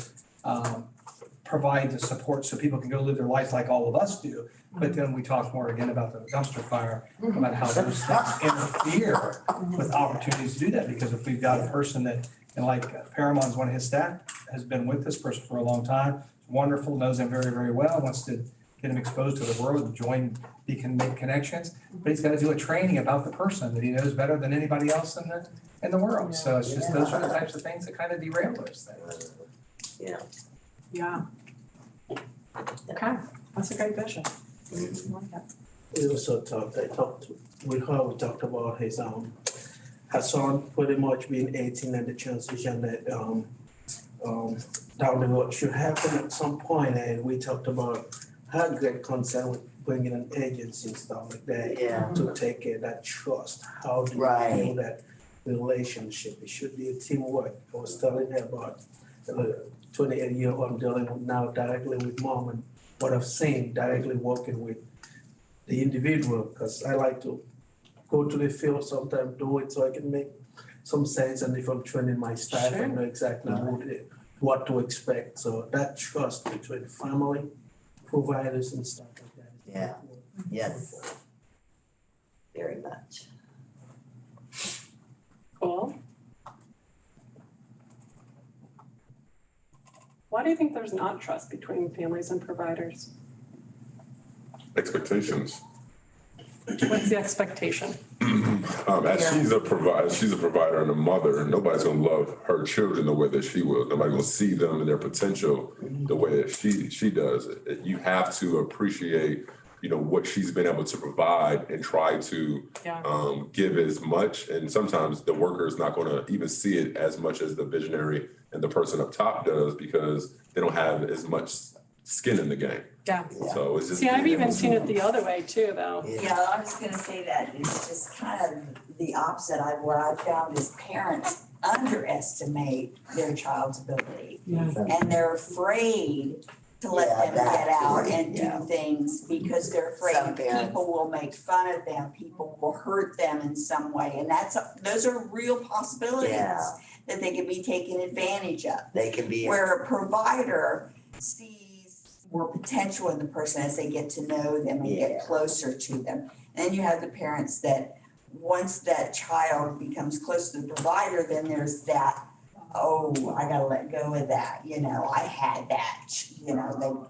provide the support so people can go live their life like all of us do. But then we talked more again about the dumpster fire, about how those things interfere with opportunities to do that. Because if we've got a person that, and like Paramount's one of his staff, has been with this person for a long time, wonderful, knows them very, very well, wants to get him exposed to the world, join, he can make connections, but he's got to do a training about the person that he knows better than anybody else in the world. So it's just, those are the types of things that kind of derail those things. Yeah. Yeah. Okay, that's a great vision. We also talked about his son pretty much being 18 and the transition that down the road should happen at some point, and we talked about how great concern with bringing an agency and stuff like that. Yeah. To take care of that trust. How do you Right. build that relationship? It should be a teamwork. I was telling her about the 28-year-old I'm dealing with now directly with mom and what I've seen directly working with the individual, because I like to go to the field sometimes, do it so I can make some sense, and if I'm training my staff, I know exactly what to expect. So that trust between family, providers and stuff like that. Yeah. Yes. Very much. Cool. Why do you think there's not trust between families and providers? Expectations. What's the expectation? As she's a provider and a mother, nobody's gonna love her children the way that she will. Nobody's gonna see them and their potential the way that she does. You have to appreciate, what she's been able to provide and try to give as much. And sometimes the worker is not gonna even see it as much as the visionary and the person up top does because they don't have as much skin in the game. Yeah. So it's just. See, I've even seen it the other way too, though. Yeah, I was gonna say that, it's just kind of the opposite. What I found is parents underestimate their child's ability. Yeah. And they're afraid to let them get out and do things because they're afraid Some parents. people will make fun of them, people will hurt them in some way. And those are real possibilities Yeah. that they can be taken advantage of. They can be. Where a provider sees more potential in the person as they get to know them and get closer to them. And then you have the parents that, once that child becomes close to the provider, then there's that, oh, I gotta let go of that, I had that,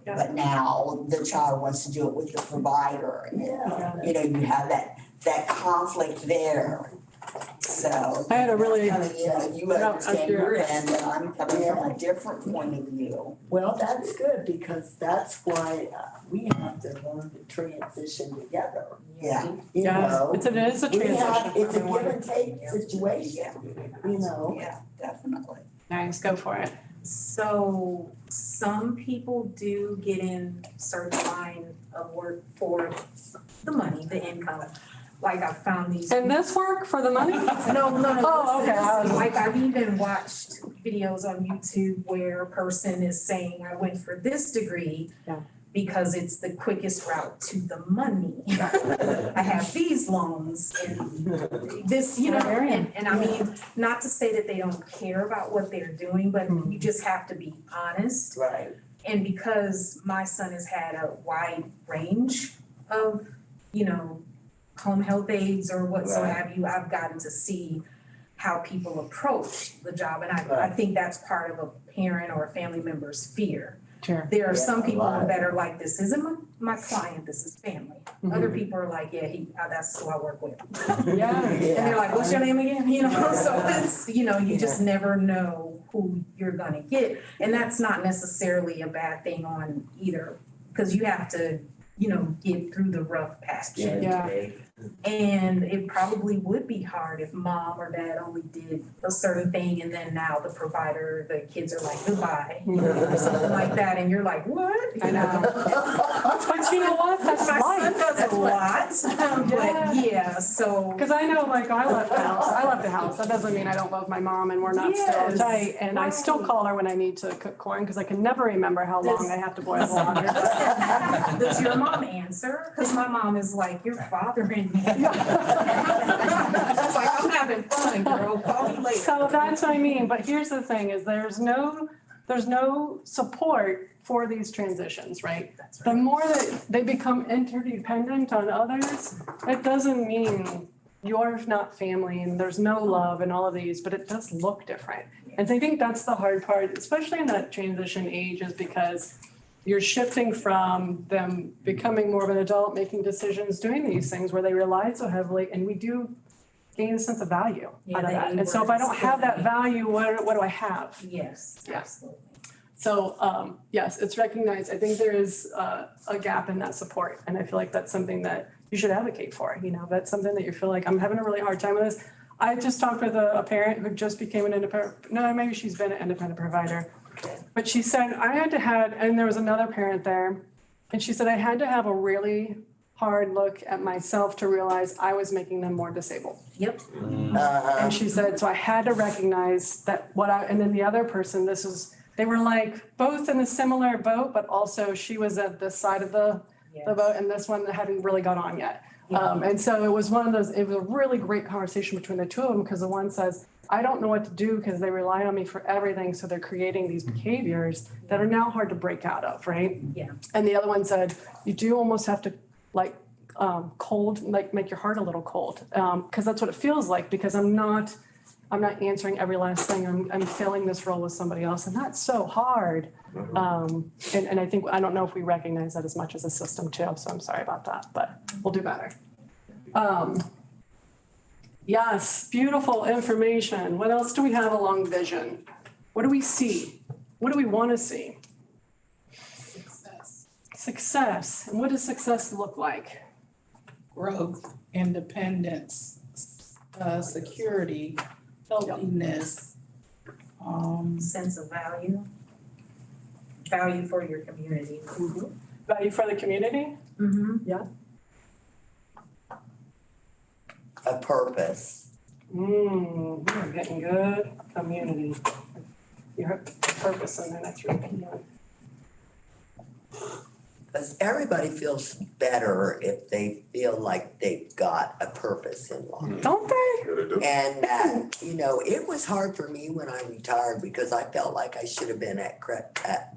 but now the child wants to do it with the provider. And, you have that conflict there. So. I had a really. You understand your end, and I'm coming from a different point of view. Well, that's good because that's why we have to learn to transition together. Yeah. You know, It is a we have, transition. it's a give and take situation, Yeah, definitely. Nice, go for it. So some people do get in search line of work for the money, the income. Like I found these. And this work for the money? No. Oh, okay. Like I've even watched videos on YouTube where a person is saying, I went for this degree because it's the quickest route to the money. I have these loans and this, and I mean, not to say that they don't care about what they're doing, but you just have to be honest. Right. And because my son has had a wide range of, home health aides or have you, I've gotten to see how people approach the job. And I think that's part of a parent or a family member's fear. Sure. There are some people that are like, this isn't my client, this is family. Other people are like, that's who I work with. Yeah. And they're like, what's your name again? So it's, you just never know who you're gonna get. And that's not necessarily a bad thing on either, because you have to, get through the rough patch. Yeah. And it probably would be hard if mom or dad only did a certain thing and then now the provider, the kids are like, goodbye. Or something like that, and you're like, what? I know. But you know what? That's My son does a life. lot, but yeah, so. Because I know, like, I left the house. I left the house. That doesn't mean I don't love my mom and we're not still Yes. tight. And I still call her when I need to cook corn because I can never remember how long I have to boil water. Does your mom answer? Because my mom is like, you're bothering me. She's like, I'm having fun, girl, call me later. So that's what I mean. But here's the thing is there's no support for these transitions, right? The more that they become interdependent on others, it doesn't mean you're not family and there's no love and all of these, but it does look different. And so I think that's the hard part, especially in that transition age, is because you're shifting from them becoming more of an adult, making decisions, doing these things where they rely so heavily, and we do gain a sense of value out of that. And so if I don't have that value, what do I have? Yes, absolutely. So, yes, it's recognized. I think there is a gap in that support. And I feel like that's something that you should advocate for. You know, that's something that you feel like, I'm having a really hard time with this. I just talked with a parent who just became an independent, no, maybe she's been an independent provider. But she said, and there was another parent there, and she said, I had to have a really hard look at myself to realize I was making them more disabled. Yep. And she said, so I had to recognize that and then the other person, they were like both in a similar boat, but also she was at this side of the boat and this one that hadn't really got on yet. And so it was it was a really great conversation between the two of them because the one says, I don't know what to do because they rely on me for everything. So they're creating these behaviors that are now hard to break out of, right? Yeah. And the other one said, you do almost have to cold, like make your heart a little cold. Because that's what it feels like because I'm not answering every last thing. I'm filling this role with somebody else. And that's so hard. And I don't know if we recognize that as much as a system too. So I'm sorry about that, but we'll do better. Yes, beautiful information. What else do we have along vision? What do we see? What do we want to see? Success. And what does success look like? Growth, independence, security, healthiness. Sense of value. Value for your community. Value for the community? Mm-hmm. Yeah. A purpose. We're getting good community. You have purpose in there, that's really key. Because everybody feels better if they feel like they've got a purpose in life. Don't they? Yeah, they do. And that, it was hard for me when I retired because I felt like I should have been at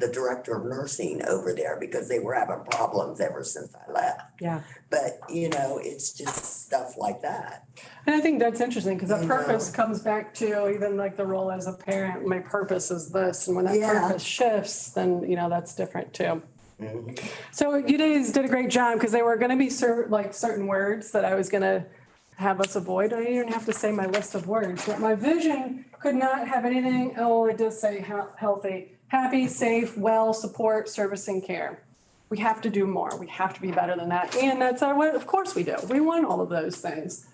the director of nursing over there because they were having problems ever since I left. Yeah. But, it's just stuff like that. And I think that's interesting because that purpose comes back to even like the role as a parent. My purpose is this. And when that purpose shifts, then, that's different too. Mm-hmm. So you guys did a great job because they were going to be certain words that I was going to have us avoid. I didn't even have to say my list of words, but my vision could not have anything. Oh, it does say healthy, happy, safe, well, support, service, and care. We have to do more. We have to be better than that. And that's of course we do. We want all of those things,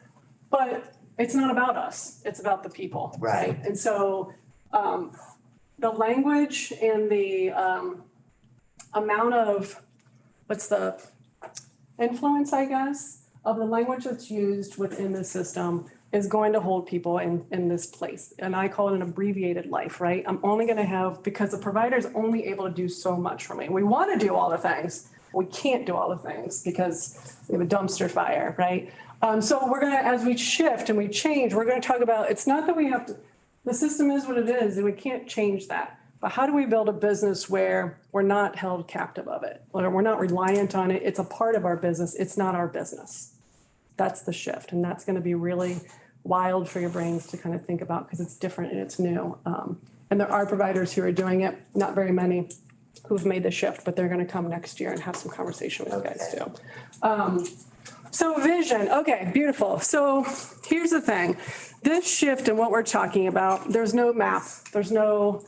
but it's not about us. It's about the people. Right. And so the language and the amount of, what's the influence, I guess, of the language that's used within the system is going to hold people in this place. And I call it an abbreviated life, right? I'm only going to have, because the provider is only able to do so much for me. We want to do all the things. We can't do all the things because we have a dumpster fire, right? So we're going to, as we shift and we change, we're going to talk about, it's not that we have to, the system is what it is and we can't change that. But how do we build a business where we're not held captive of it? Or we're not reliant on it. It's a part of our business. It's not our business. That's the shift. And that's going to be really wild for your brains to kind of think about because it's different and it's new. And there are providers who are doing it, not very many who've made the shift, but they're going to come next year and have some conversation with you guys too. So vision. Okay, beautiful. So here's the thing. This shift and what we're talking about, there's no math. There's no,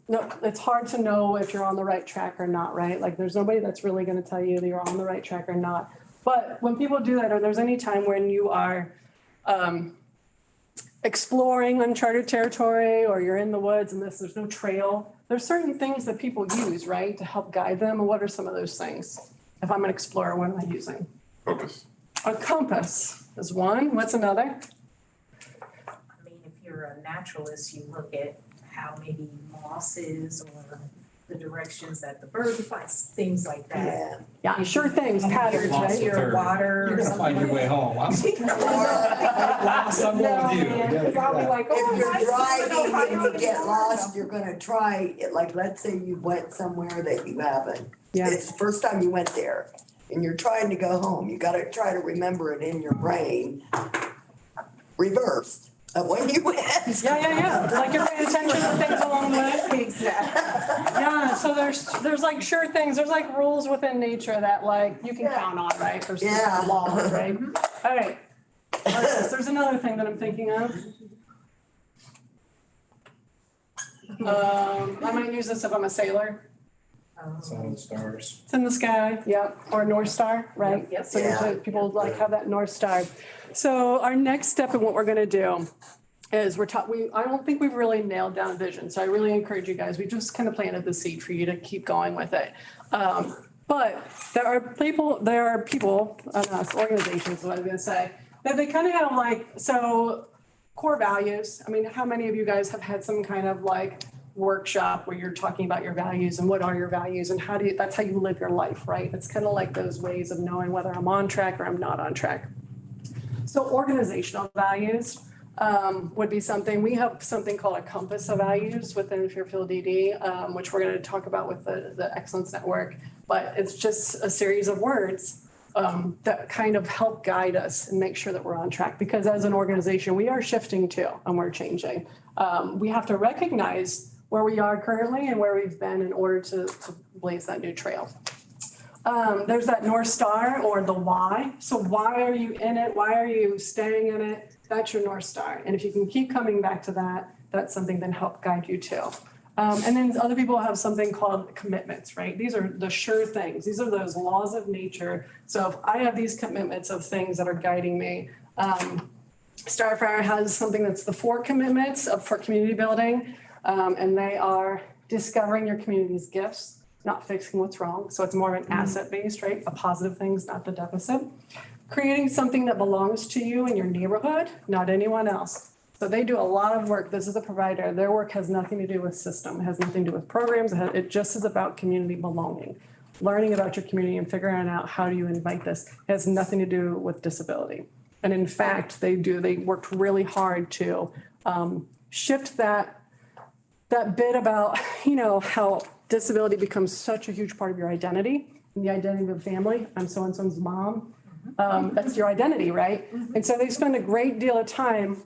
it's hard to know if you're on the right track or not, right? Like there's nobody that's really going to tell you that you're on the right track or not. But when people do that, or there's any time when you are exploring uncharted territory, or you're in the woods and there's no trail, there's certain things that people use, right, to help guide them. And what are some of those things? If I'm an explorer, what am I using? Focus. A compass is one. What's another? I mean, if you're a naturalist, you look at how maybe moss is or the directions that the bird flies, things like that. Yeah. Yeah, sure things, patterns, Lost right? the third. Water You're or gonna something find your like way that. home. I'm going with you. No, man, 'cause I'll be like, oh, If you're nice, I'm gonna driving go and you get high lost, you're gonna try, like, let's say you went somewhere that you haven't. Yeah. It's the first time you went there and you're trying to go home. You gotta try to remember it in your brain, reversed of when you went. Yeah. Like you're paying attention to things along the way. Exactly. Yeah, so there's like sure things, there's like rules within nature that like you can count on, right? There's Yeah. laws, right? All right. There's another thing that I'm thinking of. I might use this if I'm a sailor. Sun and stars. It's in the sky, yep, or North Star, right? Yep. So Yeah. usually people like have that North Star. So our next step in what we're gonna do is I don't think we've really nailed down vision, so I really encourage you guys, we just kind of planted the seed for you to keep going with it. But there are people, organizations, what I was gonna say, that they kind of have like, so core values. I mean, how many of you guys have had some kind of like workshop where you're talking about your values and what are your values and that's how you live your life, right? It's kind of like those ways of knowing whether I'm on track or I'm not on track. So organizational values would be something, we have something called a compass of values within Fairfield ED, which we're going to talk about with the Excellence Network, but it's just a series of words that kind of help guide us and make sure that we're on track. Because as an organization, we are shifting too, and we're changing. We have to recognize where we are currently and where we've been in order to blaze that new trail. There's that North Star or the why. So why are you in it? Why are you staying in it? That's your North Star. And if you can keep coming back to that, that's something that help guide you too. And then other people have something called commitments, right? These are the sure things. These are those laws of nature. So if I have these commitments of things that are guiding me, Starfire has something that's the 4 commitments for community building. And they are discovering your community's gifts, not fixing what's wrong. So it's more of an asset-based, right? The positive things, not the deficit. Creating something that belongs to you and your neighborhood, not anyone else. So they do a lot of work. This is a provider. Their work has nothing to do with system. It has nothing to do with programs. It just is about community belonging. Learning about your community and figuring out how do you invite this. It has nothing to do with disability. And in fact, they worked really hard to shift that bit about, how disability becomes such a huge part of your identity and the identity of the family. I'm so-and-so's mom. That's your identity, right? And so they spend a great deal of time,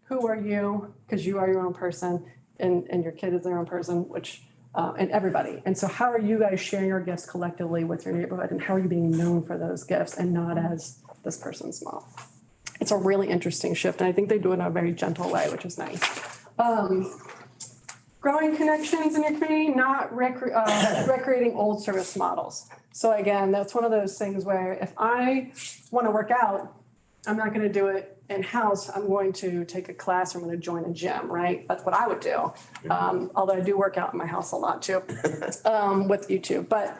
who are you? Because you are your own person and your kid is their own person, and everybody. And so how are you guys sharing your gifts collectively with your neighborhood and how are you being known for those gifts and not as this person's mom? It's a really interesting shift. And I think they do it in a very gentle way, which is nice. Growing connections in your community, not recreating old service models. So again, that's one of those things where if I want to work out, I'm not going to do it in-house. I'm going to take a class or I'm going to join a gym, right? That's what I would do. Although I do work out in my house a lot too with YouTube. But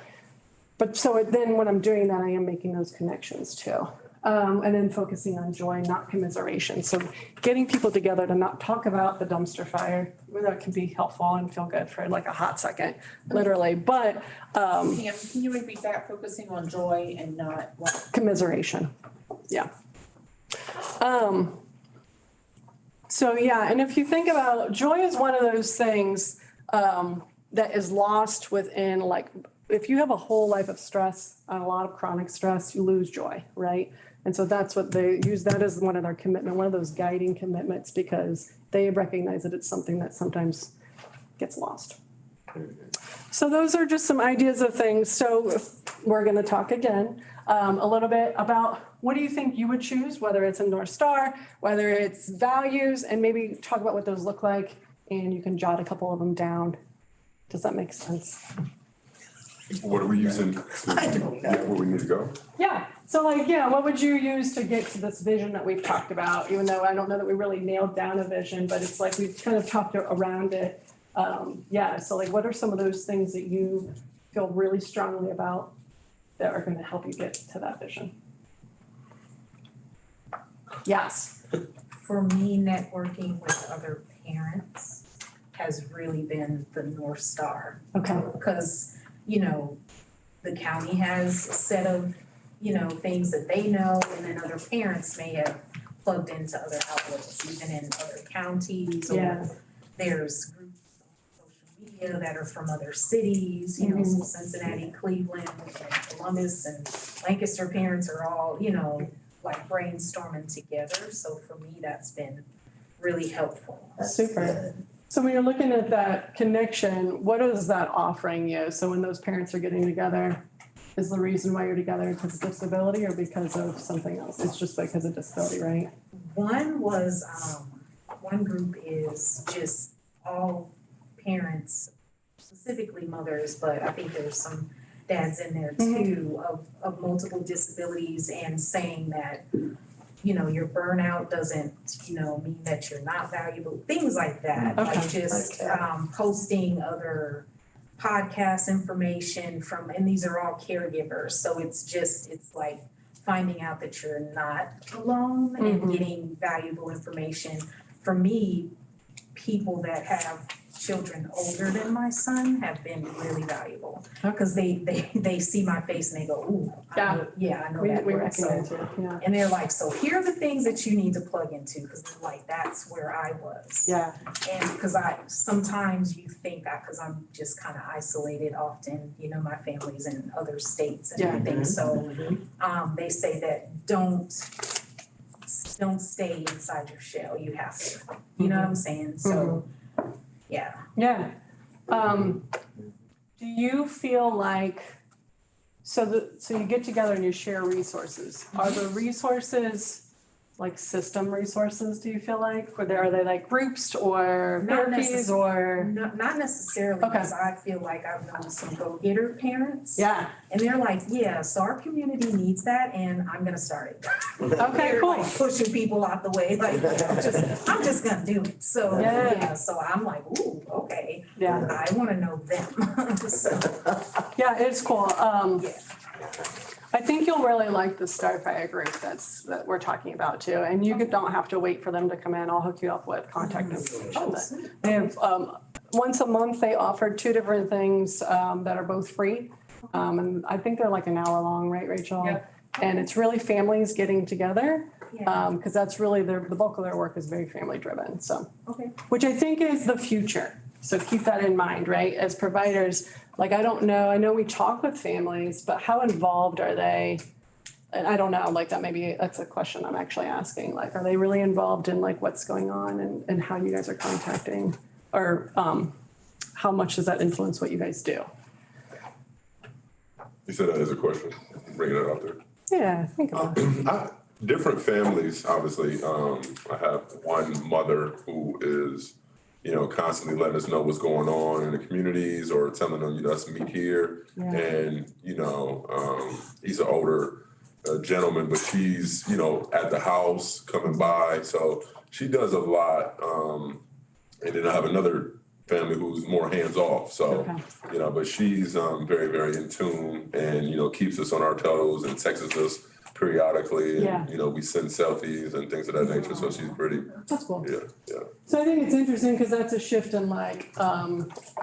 so then when I'm doing that, I am making those connections too. And then focusing on joy, not commiseration. So getting people together to not talk about the dumpster fire, that can be helpful and feel good for like a hot second, literally. But Pam, can you repeat that? Focusing on joy and not what? Commiseration. Yeah. So yeah, and if you think about joy is one of those things that is lost within, like, if you have a whole life of stress, a lot of chronic stress, you lose joy, right? And so that's what they use that as one of their commitment, one of those guiding commitments, because they recognize that it's something that sometimes gets lost. So those are just some ideas of things. So we're going to talk again a little bit about what do you think you would choose, whether it's a North Star, whether it's values, and maybe talk about what those look like. And you can jot a couple of them down. Does that make sense? What are we using to get where we need to go? Yeah, so like, yeah, what would you use to get to this vision that we've talked about? Even though I don't know that we really nailed down a vision, but it's like we've kind of talked around it. Yeah, so like, what are some of those things that you feel really strongly about that are gonna help you get to that vision? Yes. For me, networking with other parents has really been the North Star. Okay. Because, you know, the county has a set of, you know, things that they know, and then other parents may have plugged into other outlets, even in other counties. Yeah. Or there's groups on social media that are from other cities, you know, so Cincinnati, Cleveland, and Columbus, and Lancaster parents are all, you know, like brainstorming together. So for me, that's been really helpful. Super. So when you're looking at that connection, what is that offering you? So when those parents are getting together, is the reason why you're together because of disability or because of something else? It's just because of disability, right? One was, one group is just all parents, specifically mothers, but I think there's some dads in there too, of multiple disabilities, and saying that, you know, your burnout doesn't, you know, mean that you're not valuable, things like that. Okay. Like just posting other podcast information from, and these are all caregivers, so it's like finding out that you're not alone and getting valuable information. For me, people that have children older than my son have been really valuable. Because they see my face and they go, ooh, I know that We word. So, recognize it, yeah. and they're like, so here are the things that you need to plug into, because like that's where I was. Yeah. And because sometimes you think that because I'm just kind of isolated often, you know, my family's in other states and everything. So they say that don't stay inside your shell. You have to, you know what I'm saying? So, yeah. Yeah. Do you feel like, so you get together and you share resources. Are the resources like system resources, do you feel like? Are they like groups or therapies or? Not necessarily, because I feel like I've known some go-getter parents. Yeah. And they're like, yeah, so our community needs that and I'm gonna start it. Okay, They're cool. like pushing people out the way, like, I'm just gonna do it. So, yeah, so I'm like, ooh, okay. Yeah. I wanna know them. So, Yeah, it's cool. I think you'll really like the Starfire group that we're talking about too. And you don't have to wait for them to come in. I'll hook you up with contact information. They have, once a month, they offer 2 different things that are both free. And I think they're like an hour long, right, Rachel? Yep. And it's really families getting together. Because that's really the bulk of their work is very family driven, so. Okay. Which I think is the future. So keep that in mind, right? As providers, like, I know we talk with families, but how involved are they? And I don't know, like that's a question I'm actually asking. Like, are they really involved in like what's going on and how you guys are contacting? Or how much does that influence what you guys do? You said that as a question, bringing it out there. Yeah, think about it. Different families, obviously. I have one mother who is, you know, constantly letting us know what's going on in the communities or telling them, you know, let's meet here. Yeah. And, you know, he's an older gentleman, but she's, you know, at the house coming by. So she does a lot. And then I have another family who's more hands off. So, you know, but she's very, very in tune and, you know, keeps us on our toes and texts us periodically. And, you know, we send selfies and things of that nature. So she's pretty. That's cool. Yeah. So I think it's interesting because that's a shift in like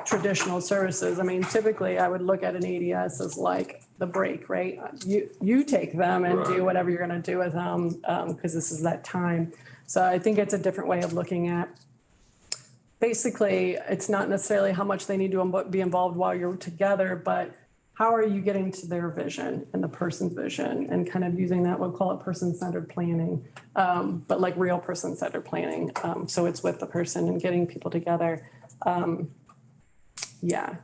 traditional services. I mean, typically I would look at an ADS as like the break, right? You take them and do whatever you're gonna do with them because this is that time. So I think it's a different way of looking at. Basically, it's not necessarily how much they need to be involved while you're together, but how are you getting to their vision and the person's vision and kind of using that, we'll call it person-centered planning, but like real person-centered planning. So it's with the person and getting people together. Yeah,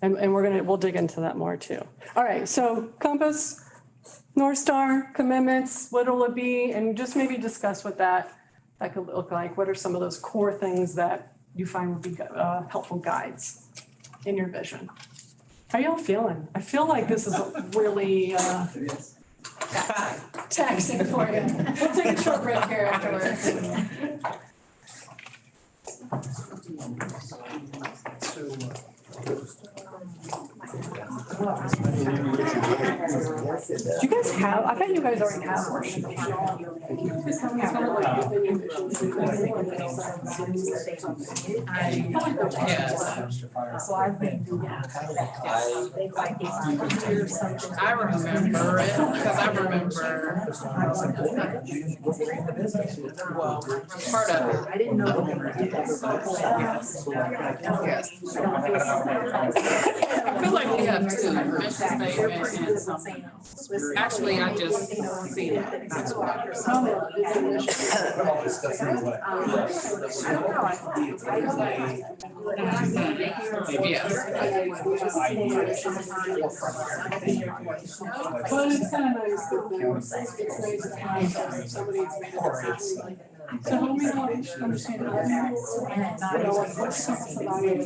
and we'll dig into that more too. All right, so Compass, North Star, commitments, what will it be? And just maybe discuss what that could look like. What are some of those core things that you find would be helpful guides in your vision? How y'all feeling? I feel like this is really taxing for you. We'll take a short break here afterwards. Do you guys have, I bet you guys already have worship. So I've been doing I remember it, because I remember, well, part of it. I didn't know. I feel like we have two, mission statement and something else. Actually, I just see that. That's what I But it's kind of nice that somebody's made it. So help me understand what's something about it.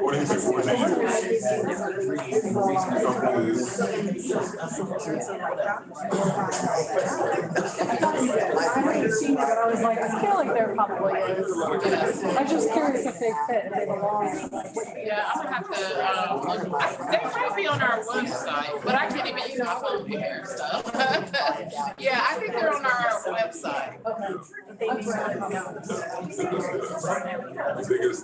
What is it? What I was like, I feel like there probably is. I'm just curious if they fit, if they belong. Yeah, I'm gonna have to, they might be on our website, but I can't even use my phone to hear stuff. Yeah, I think they're on our website.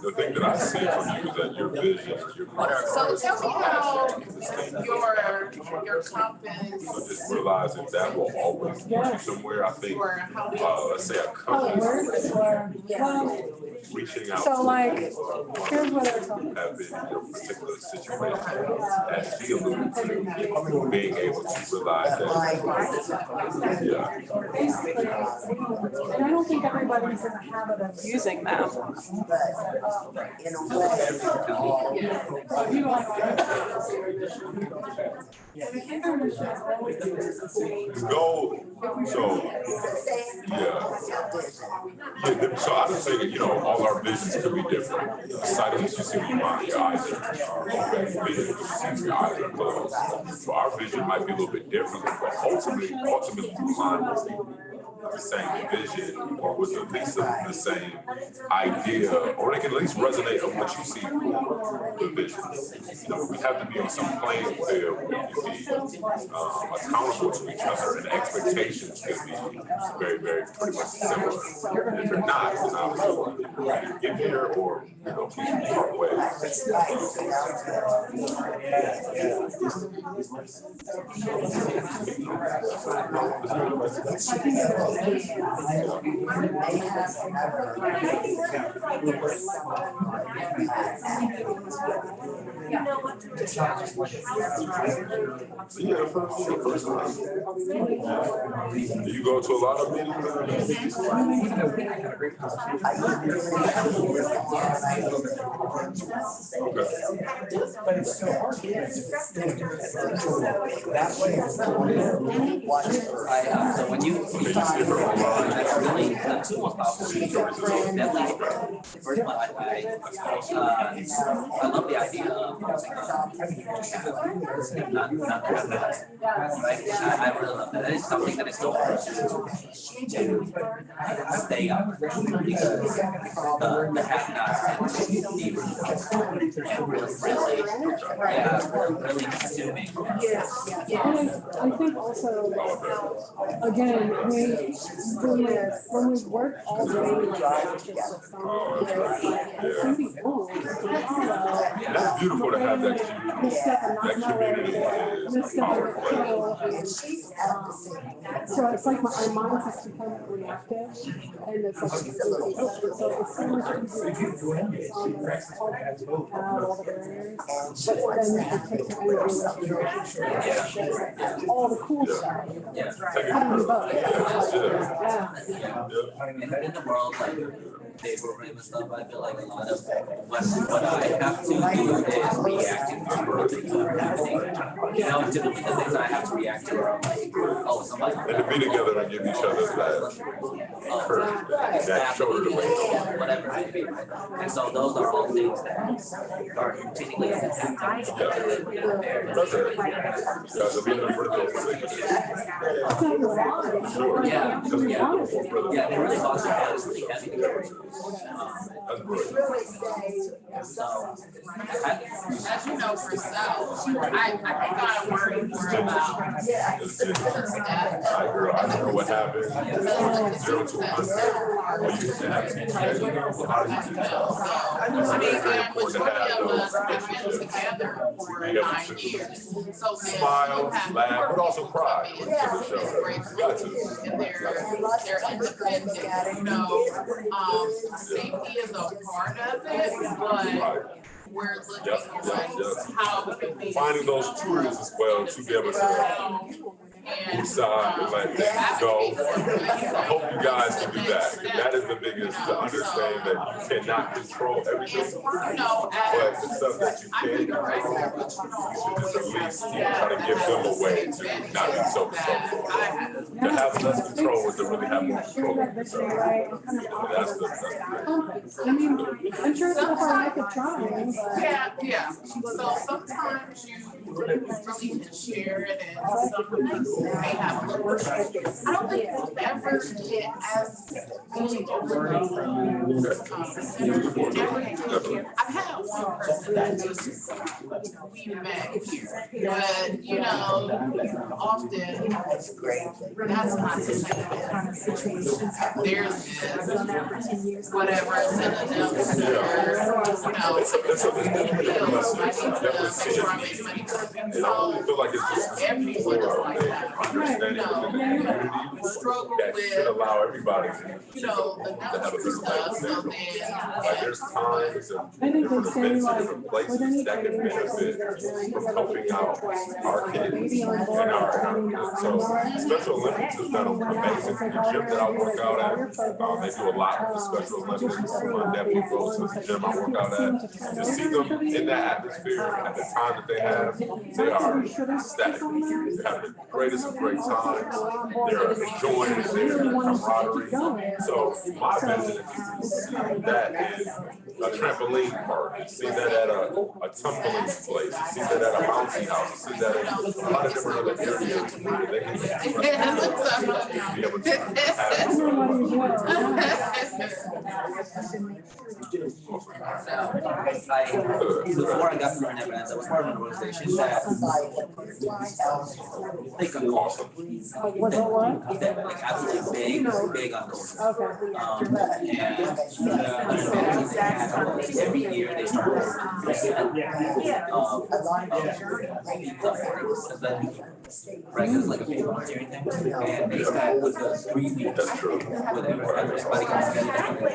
The thing that I see from you is that your vision, your. So tell me how your compass. So just realizing that will always get you somewhere. I think, let's say a company reaching out. So like, here's what they're talking about. Have been in your particular situation, as she alluded to, being able to realize that. Yeah. And I don't think everybody's in the habit of using them. Go, so, so I just think, all our visions could be different. The sight of what you see with your mind, your eyes are open, vision what you see with your eyes are closed. So our vision might be a little bit different, but ultimately the line will be the same vision, or with at least the same idea, or they can at least resonate of what you see the vision. We have to be on some playing field where we can be accountable to each other, and expectations can be very, very pretty much similar. If they're not, then obviously we either get here or we part ways. Do you go to a lot of meetings? But it's so hard. So when you really most powerful first one I love the idea of not to have that. Right? I really love that. That is something that is so hard to stay up because the have-nots tend to be really consuming. I think also, again, when we work all day, That's beautiful to have that community is powerful. So it's like our minds has become reactive, and it's like, so it's so much easier to focus on all the barriers, but then it takes your energy, all the cool stuff. How do you both? And in the world, like day program and stuff, I feel like a lot of what I have to do is react to everything. Typically the things I have to react to are like, oh, somebody. And to be together and give each other that encouragement, that shoulder to lean on. whatever it may be, right? And so those are all things that are continually impacting. Guys, I'll be in the front of those. Sure. Yeah, yeah, they really lost their head, it's really heavy to carry. That's great. So, As you know, for South, I think I worry more about I don't know what happened. 0 to 100. Well, you used to have teams that, you know, how did you do that? I mean, the majority of us have been together for 9 years. So then Smile, you have laugh, more but also people cry come when in you get the from show. this great You got to. community, and they're independent, you know. Safety is a part of it, but we're looking at how we can be. Finding those tutors as well to be able to decide and let things go. I hope you guys can do that. That is the biggest, to understand that you cannot control everything, You know, but the stuff that you can control, you should just at least try to give them a way to not be so control. To have less control is to really have more control of yourself. That's the. I mean, I'm sure it's not hard to try, but. Yeah. So sometimes you really can share it, and some may have a little. I don't think we'll ever get as really overloaded. I've had one person that just we met here, but you know, often that's not the same. There's this, whatever is in the dumpster, you know. And I really feel like it's just Everyone is like that. understanding within the community Struggle that with, should allow everybody to you know, the have a dumpster better stuff, so life. then. Like there's times and different events and different places that can benefit from helping out our kids and our environment. So Special Olympics has done amazing. The gym that I work out at, they do a lot with the Special Olympics. My nephew goes to the gym I work out at. To see them in that atmosphere at the time that they have, they are ecstatic. They're having the greatest of great times. They're enjoying it, their camaraderie. So my vision is to see that in a trampoline park, see that at a tumbling place, see that at a bouncy house, see that at a lot of different other areas where they can be able to Before I got to Run Events, I was part of an organization that that like absolutely big on goals. Okay. Every year they start right, because like a big volunteering thing, and they start with the 3 weeks with everybody comes together.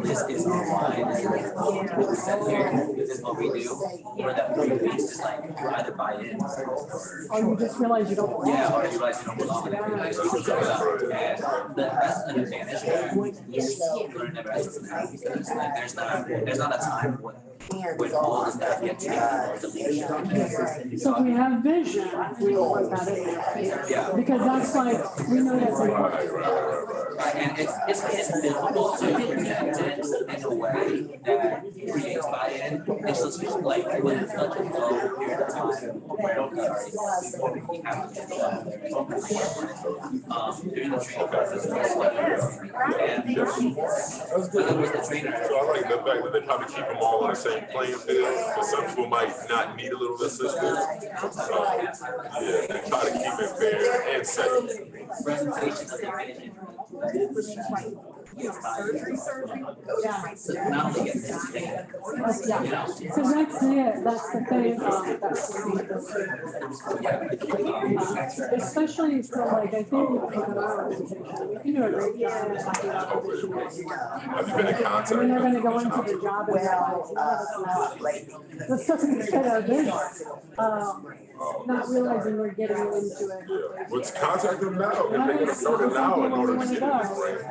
This is our line, what we said here, this is what we do. For that 3 weeks, it's like you either buy in or you just realize you don't belong. yeah, or you realize you don't belong in it. And that's an advantage that Learn Never Ends doesn't have, because like there's not a time when all the staff get together to leadership. So we have vision, we don't want that in there. Yeah. Because that's like, we know that's important. And it's difficult to present it in a way that creates buy-in. It's just like when it's such a low period of time where we have to get during the training process. And I was the trainer. So I like the fact that they probably keep them all on the same playing field, because some people might not need a little assistance. Yeah, they try to keep it fair and safe. Presentations of the vision. Not only get this thing, you know. So that's it, that's the thing, especially for like, I think with our organization, we can do a great job of talking about position. Have you been in contact? When they're gonna go into the job and let's talk about our vision, not realizing we're getting into it. Let's contact them now, if they're gonna start it now in order to get in this range.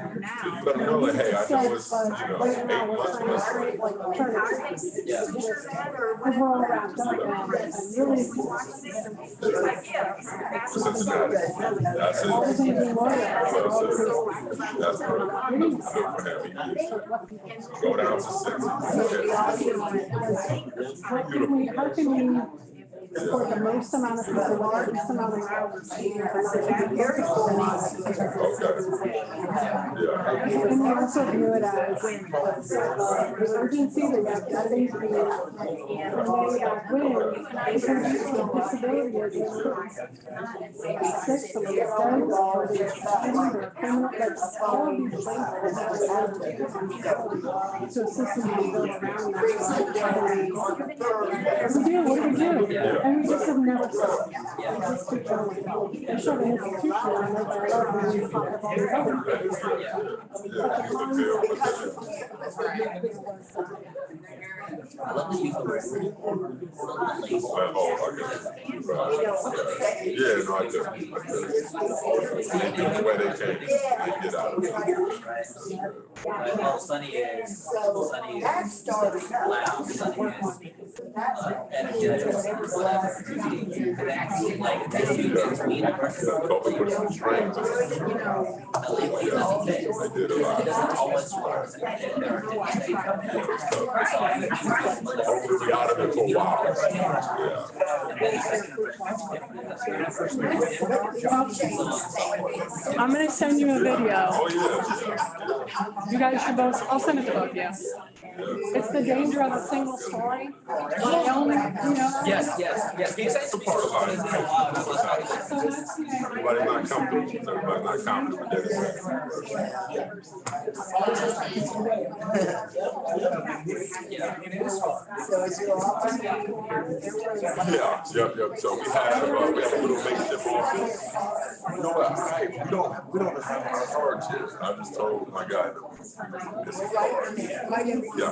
So you let them know tell her, hey, I know it's, But right now, we're trying to create like alternatives. Yeah. Because we're all wrapped up now, and really. Cincinnati. That's it. All the things we worry about. Well said. That's good. Good for having you. Go down to How can we support the most amount of people, with the least amount of hours? Okay. Yeah. And we also view it as emergency, that we have things to do. And then we have when, because of disability, or sick, somebody dead, or they're suspended, or criminal, like all of these things. So systems we build around that. We do, what do we do? And we just have never stopped. We just keep going. We showed an institution, and they're like, oh, we pop up all these other things. I love the use of words. Oh, okay. Yeah, no, I do. The way they change, they get out of it. Right, well, Sunny is loud, Sunny is energetic, whatever. Like, this you can meet a person. Kobe put some strings on it. They did a lot. It doesn't always work. Hopefully we out of it for a while. I'm gonna send you a video. Oh, yeah. You guys should both, I'll send it to both of you. It's the danger of a single story. Yes. Can you say some part of it? Everybody not comfortable, everybody not comfortable, but yep. So we have a little makeshift office. You know what, we don't have our hard shit. I just told my guy that this is hard. Yeah.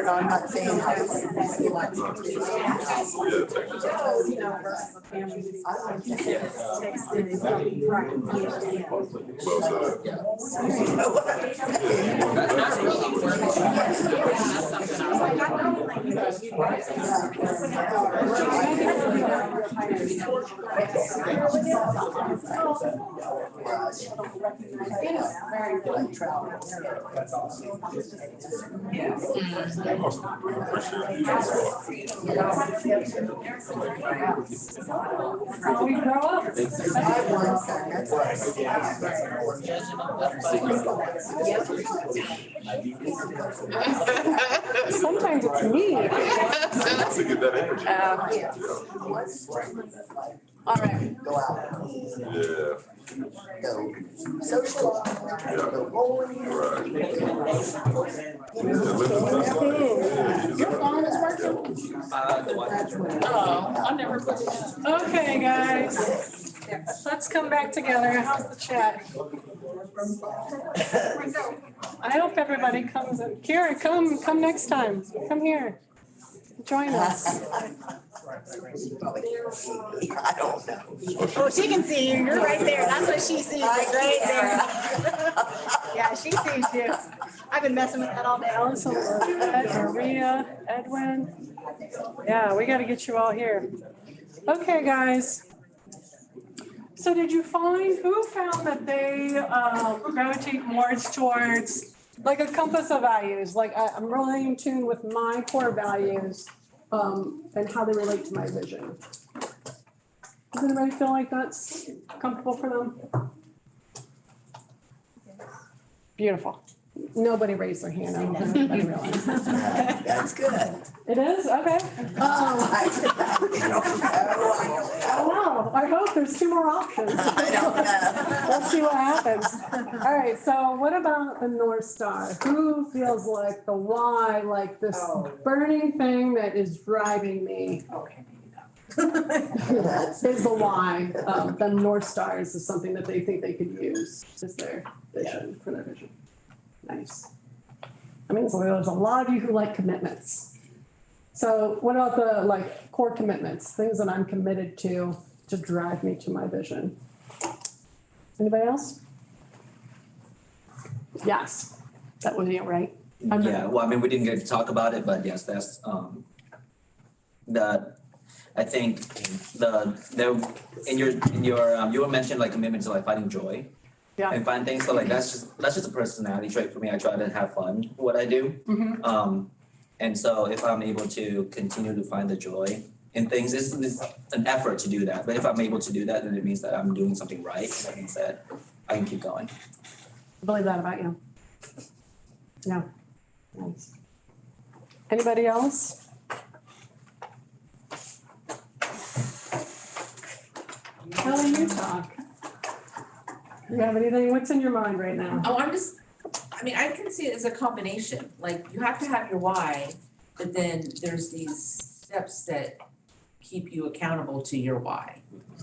I'm not saying how to feel like. That's awesome. We grow up. Sometimes it's me. To get that energy. All right. Go out. Yeah. Go social. Go bowling. Your phone is working? Oh, I never put it in. Okay, guys. Let's come back together. How's the chat? I hope everybody comes. Kira, come next time. Come here. Join us. I don't know. Oh, she can see you. You're right there. That's what she sees, like right there. Yeah, she sees you. I've been messing with that all day. Allison, Maria, Edwin. Yeah, we got to get you all here. Okay, guys. So did you find, who found that they gravitate more towards like a compass of values? Like I'm really in tune with my core values and how they relate to my vision. Does anybody feel like that's comfortable for them? Beautiful. Nobody raised their hand. I realize. That's good. It is? Okay. Oh, wow. I hope there's two more options. I don't know. We'll see what happens. All right, so what about the North Star? Who feels like the why, like this burning thing that is driving me? Okay. Is the why. The North Stars is something that they think they could use as their vision, for their vision. Nice. I mean, so there's a lot of you who like commitments. So what about the like core commitments, things that I'm committed to drive me to my vision? Anybody else? Yes, that was you, right? Yeah, well, I mean, we didn't get to talk about it, but yes, that's, I think you were mentioned like commitment to like finding joy. Yeah. And find things, so like that's just a personality trait for me. I try to have fun with what I do. Mhm. And so if I'm able to continue to find the joy in things, it's an effort to do that. But if I'm able to do that, then it means that I'm doing something right. That means that I can keep going. I believe that about you. No. Nice. Anybody else? Kelly, you talk. You have anything? What's in your mind right now? Oh, I mean, I can see it as a combination, like you have to have your why, but then there's these steps that keep you accountable to your why.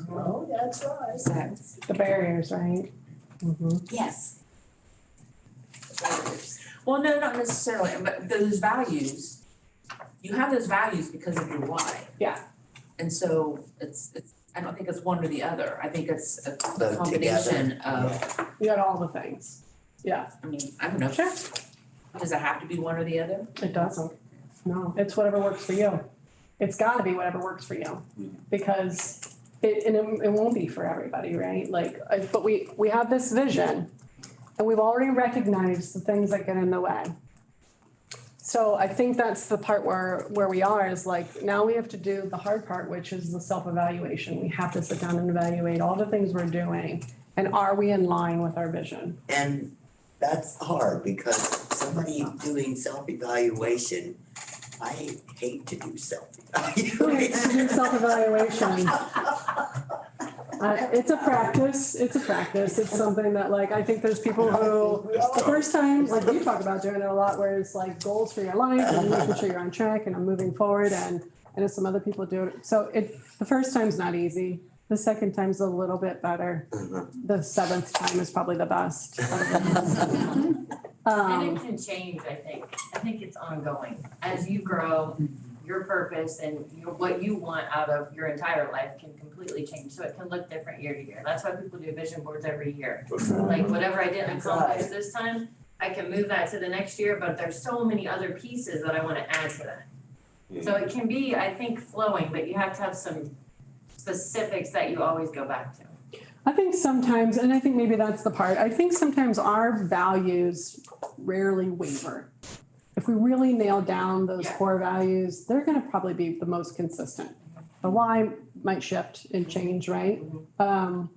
Oh, that's right. Is that? The barriers, right? Mhm. Yes. Well, no, not necessarily, but those values, you have those values because of your why. Yeah. And so it's, I don't think it's one or the other, I think it's a Both combination of, You got all the things. Yeah, I mean, I don't know. Sure. Does it have to be one or the other? it doesn't. No, it's whatever works for you. It's gotta be whatever works for you. Because it won't be for everybody, right? Like, but we have this vision and we've already recognized the things that get in the way. So I think that's the part where we are is like, now we have to do the hard part, which is the self-evaluation. We have to sit down and evaluate all the things we're doing. And are we in line with our vision? And that's hard because somebody doing self-evaluation, I hate to do self-evaluation. Self-evaluation. It's a practice. It's something that like, I think there's people who, the first time, like you talk about doing it a lot, where it's like goals for your life and making sure you're on track and I'm moving forward and as some other people do it. So the first time's not easy. The second time's a little bit better. The seventh time is probably the best. And it can change, I think. I think it's ongoing. As you grow, your purpose and what you want out of your entire life can completely change. So it can look different year to year. That's why people do vision boards every year. Like whatever I didn't accomplish this time, I can move that to the next year, but there's so many other pieces that I want to add to that. So it can be, I think, flowing, but you have to have some specifics that you always go back to. I think sometimes, and I think maybe that's the part, I think sometimes our values rarely waver. If we really nail down those core values, they're gonna probably be the most consistent. The why might shift and change, right? And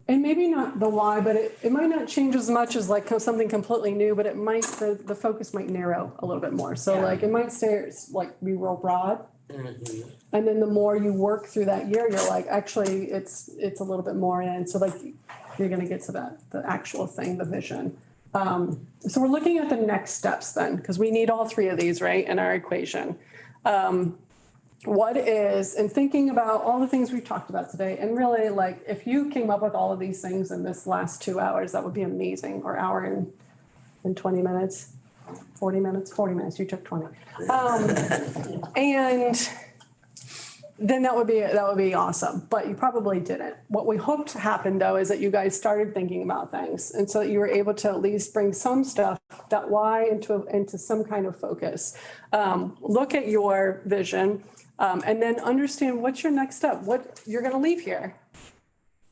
maybe not the why, but it might not change as much as like something completely new, but it might, the focus might narrow a little bit more. So like it might stay like be real broad. And then the more you work through that year, you're like, actually, it's a little bit more in. So like you're gonna get to the actual thing, the vision. So we're looking at the next steps then, because we need all three of these, right, in our equation. What is, and thinking about all the things we've talked about today, and really like, if you came up with all of these things in this last 2 hours, that would be amazing, or hour and 20 minutes, 40 minutes, you took 20. And then that would be awesome, but you probably didn't. What we hoped happened though is that you guys started thinking about things, and so that you were able to at least bring some stuff, that why into some kind of focus. Look at your vision, and then understand what's your next step, what you're gonna leave here.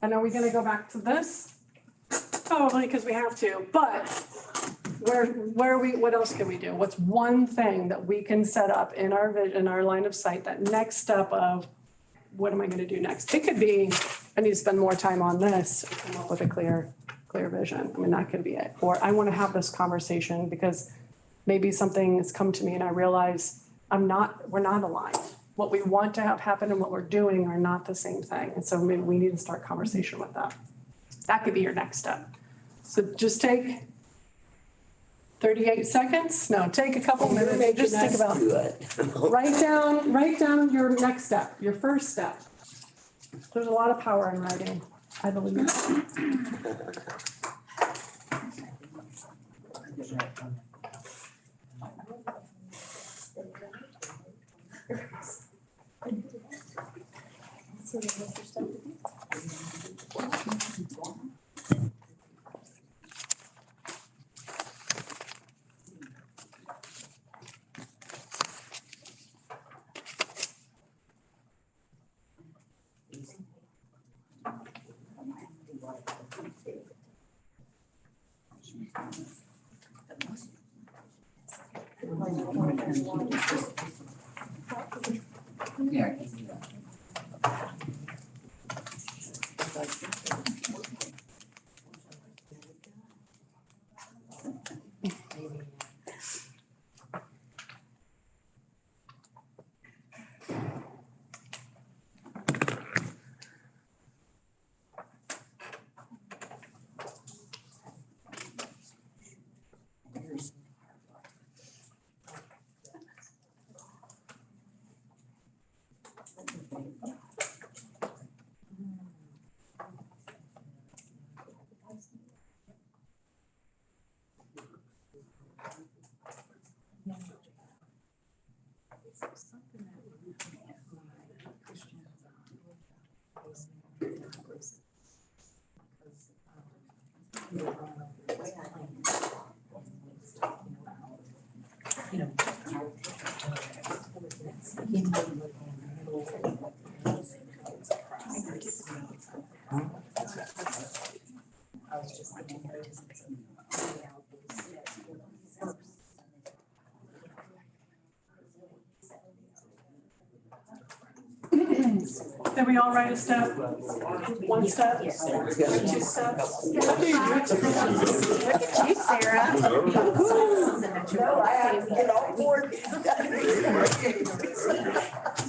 And are we gonna go back to this? Probably, because we have to, but where are we, what else can we do? What's one thing that we can set up in our vision, our line of sight, that next step of what am I gonna do next? It could be, I need to spend more time on this, come up with a clear vision. I mean, that could be it. Or I wanna have this conversation because maybe something has come to me and I realize we're not aligned. What we want to have happen and what we're doing are not the same thing. And so maybe we need to start conversation with that. That could be your next step. So just take 38 seconds? No, take a couple minutes, just think about it. Write down your next step, your first step. There's a lot of power in writing, I believe. Yeah, I can see that. Did we all write a step? One step? 2 steps? Look at you, Sarah. No, I have to get all board.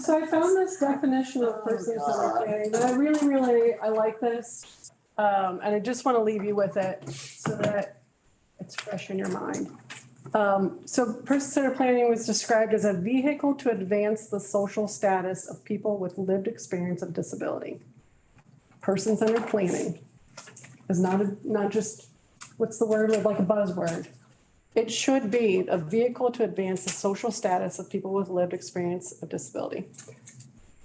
So I found this definition of person-centered planning, and I really, I like this. And I just want to leave you with it so that it's fresh in your mind. So person-centered planning was described as a vehicle to advance the social status of people with lived experience of disability. Person-centered planning is not just, what's the word, like a buzzword. It should be a vehicle to advance the social status of people with lived experience of disability.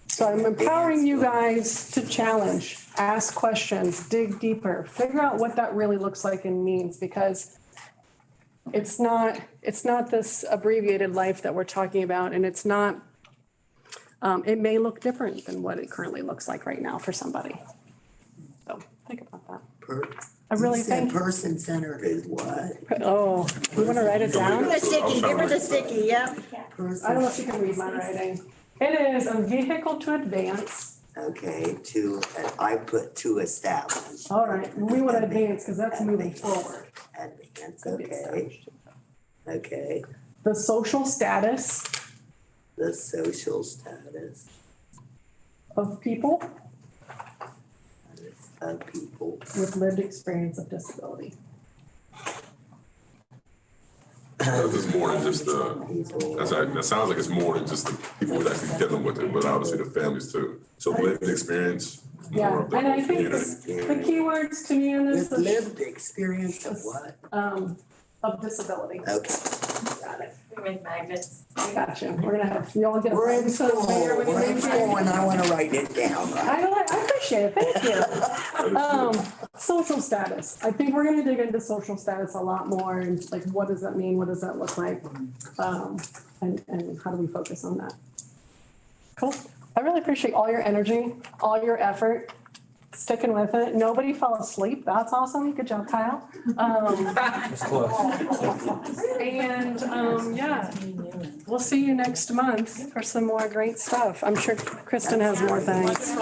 So I'm empowering you guys to challenge, ask questions, dig deeper, figure out what that really looks like and means, because it's not this abbreviated life that we're talking about, and it's not, it may look different than what it currently looks like right now for somebody. So think about that. I really think. Person-centered is what? Oh, we want to write it down? Give her the sticky, give her the sticky, yep. I don't know if you can read my writing. It is a vehicle to advance. Okay, I put to establish. All right, we want to advance because that's moving forward. Advance, okay. Okay, The social status the social status of people of people. with lived experience of disability. It's more than just that sounds like it's more than just the people who's actually dealing with it, but obviously the families too. So lived experience, Yeah, more of the and I think community. the key words to me in this With is, lived experience of what? of disability. Okay. Got it. We make magnets. I got you. We're gonna have, you all get. We're in school, and I wanna write it down. I appreciate it, thank you. Social status, I think we're gonna dig into social status a lot more, and like, what does that mean, what does that look like? And how do we focus on that? Cool, I really appreciate all your energy, all your effort, sticking with it, nobody fell asleep, that's awesome, good job, Kyle. And, yeah, we'll see you next month for some more great stuff. I'm sure Kristen has more things.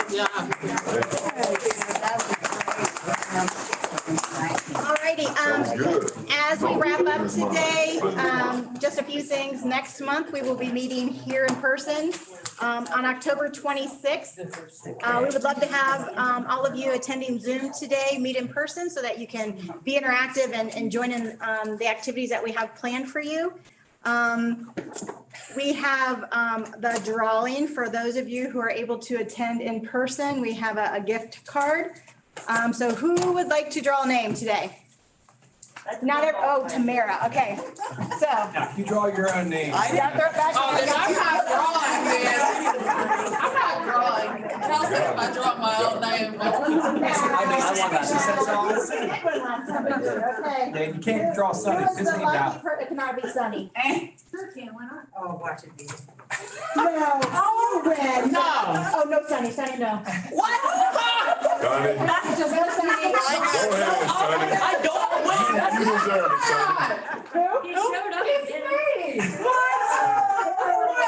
Alrighty, as we wrap up today, just a few things. Next month, we will be meeting here in person on October 26th. We would love to have all of you attending Zoom today, meet in person so that you can be interactive and join in the activities that we have planned for you. We have the drawing for those of you who are able to attend in person. We have a gift card. So who would like to draw a name today? Tamara, okay, so. Now, if you draw your own name. Oh, then I'm not drawing, man. I'm not drawing. Hell said if I draw my own name. I want that. She said so. Okay. Yeah, you can't draw Sunny, Yours is just a leave lucky out. It cannot be sunny. Sure can, why not? Oh, watch it be. No. Oh, red. No. Oh, no, sunny, sunny, no. Donnie, Just no sunny. go ahead, Sonny. I don't win. You deserve it, Sonny. He showed up again.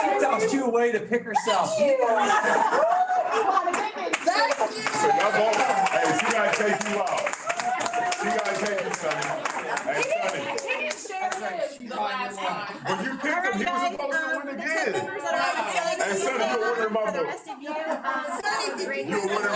She tossed you away to pick herself. So y'all both, hey, she gotta take you out. She gotta take you, Sonny. Hey, Sonny. He didn't share his the last time. But you picked him, he was supposed to win again. Hey, Sonny, you're winning my vote. For the rest of you, You're winning